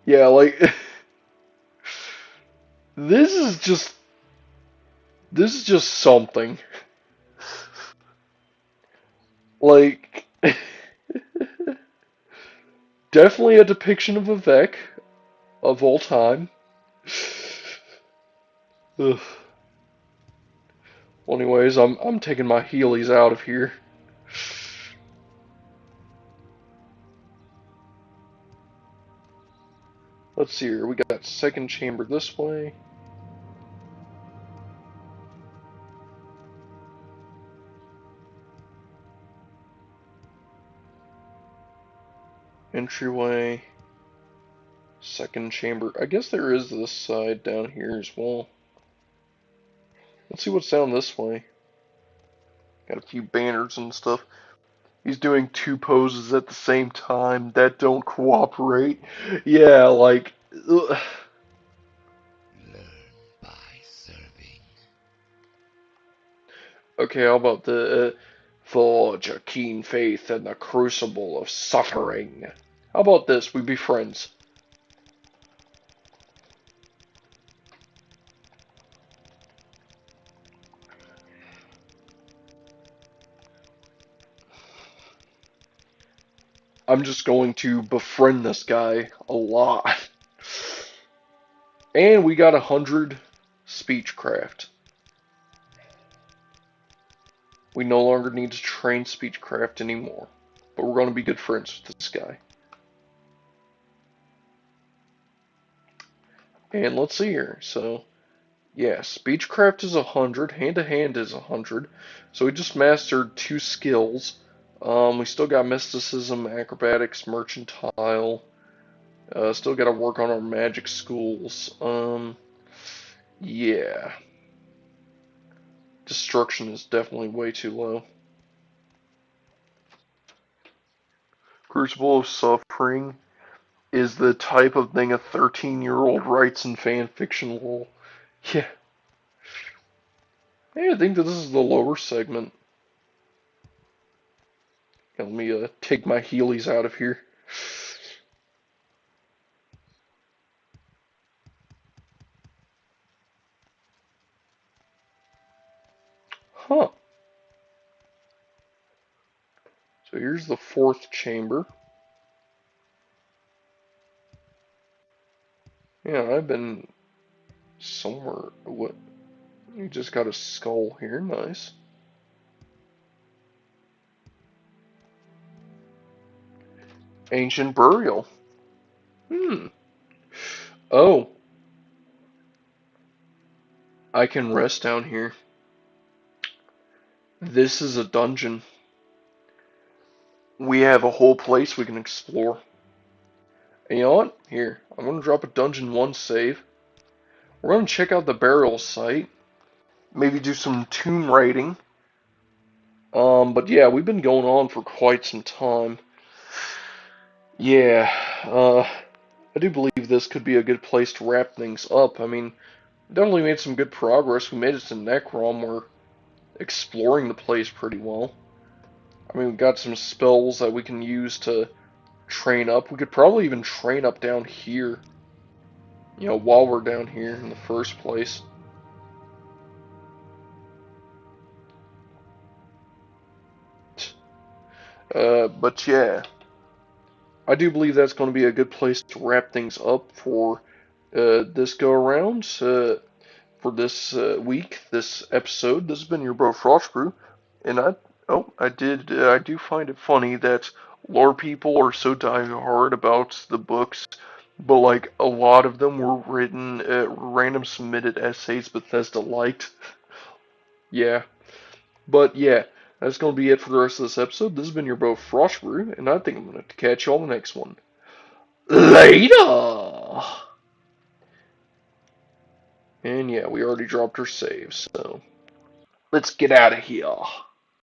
Yeah, like this is just something. Like definitely a depiction of a Vec of all time. Ugh. Well, anyways, I'm taking my Heelys out of here. Let's see here. We got second chamber this way. Entryway. Second chamber. I guess there is this side down here as well. Let's see what's down this way. Got a few banners and stuff. He's doing two poses at the same time that don't cooperate. Yeah, like... Ugh. Learn by serving. Okay, how about the... Forge a keen faith in the crucible of suffering. How about this? We be friends. I'm just going to befriend this guy a lot. And we got 100 speechcraft. We no longer need to train speechcraft anymore. But we're going to be good friends with this guy. And let's see here. So, yeah, speechcraft is 100. Hand-to-hand is 100. So we just mastered 2 skills. We still got mysticism, acrobatics, mercantile. Still got to work on our magic schools. Yeah. Destruction is definitely way too low. Crucible of Suffering is the type of thing a 13-year-old writes in fanfiction lol. Yeah. Hey, I think that this is the lower segment. Let me take my heelys out of here. Huh. So here's the 4th chamber. Yeah, I've been somewhere. What? You just got a skull here. Nice. Ancient burial. Hmm. Oh, I can rest down here. This is a dungeon. We have a whole place we can explore. And you know what? Here, I'm going to drop a Dungeon 1 save. We're going to check out the burial site. Maybe do some tomb raiding. But yeah, we've been going on for quite some time. Yeah, I do believe this could be a good place to wrap things up. I mean, definitely made some good progress. We made it to Necrom. We're exploring the place pretty well. I mean, we've got some spells that we can use to train up. We could probably even train up down here, you know, while we're down here in the first place. But yeah, I do believe that's going to be a good place to wrap things up for this go around. For this week, this episode. This has been your bro Frostbrew, and I do find it funny that lore people are so diehard about the books, but like a lot of them were written random submitted essays Bethesda liked. Yeah, but yeah, that's gonna be it for the rest of this episode. This has been your bro Frostbrew, and I think I'm gonna catch you all on the next one. Later. And yeah, we already dropped our saves, so let's get out of here.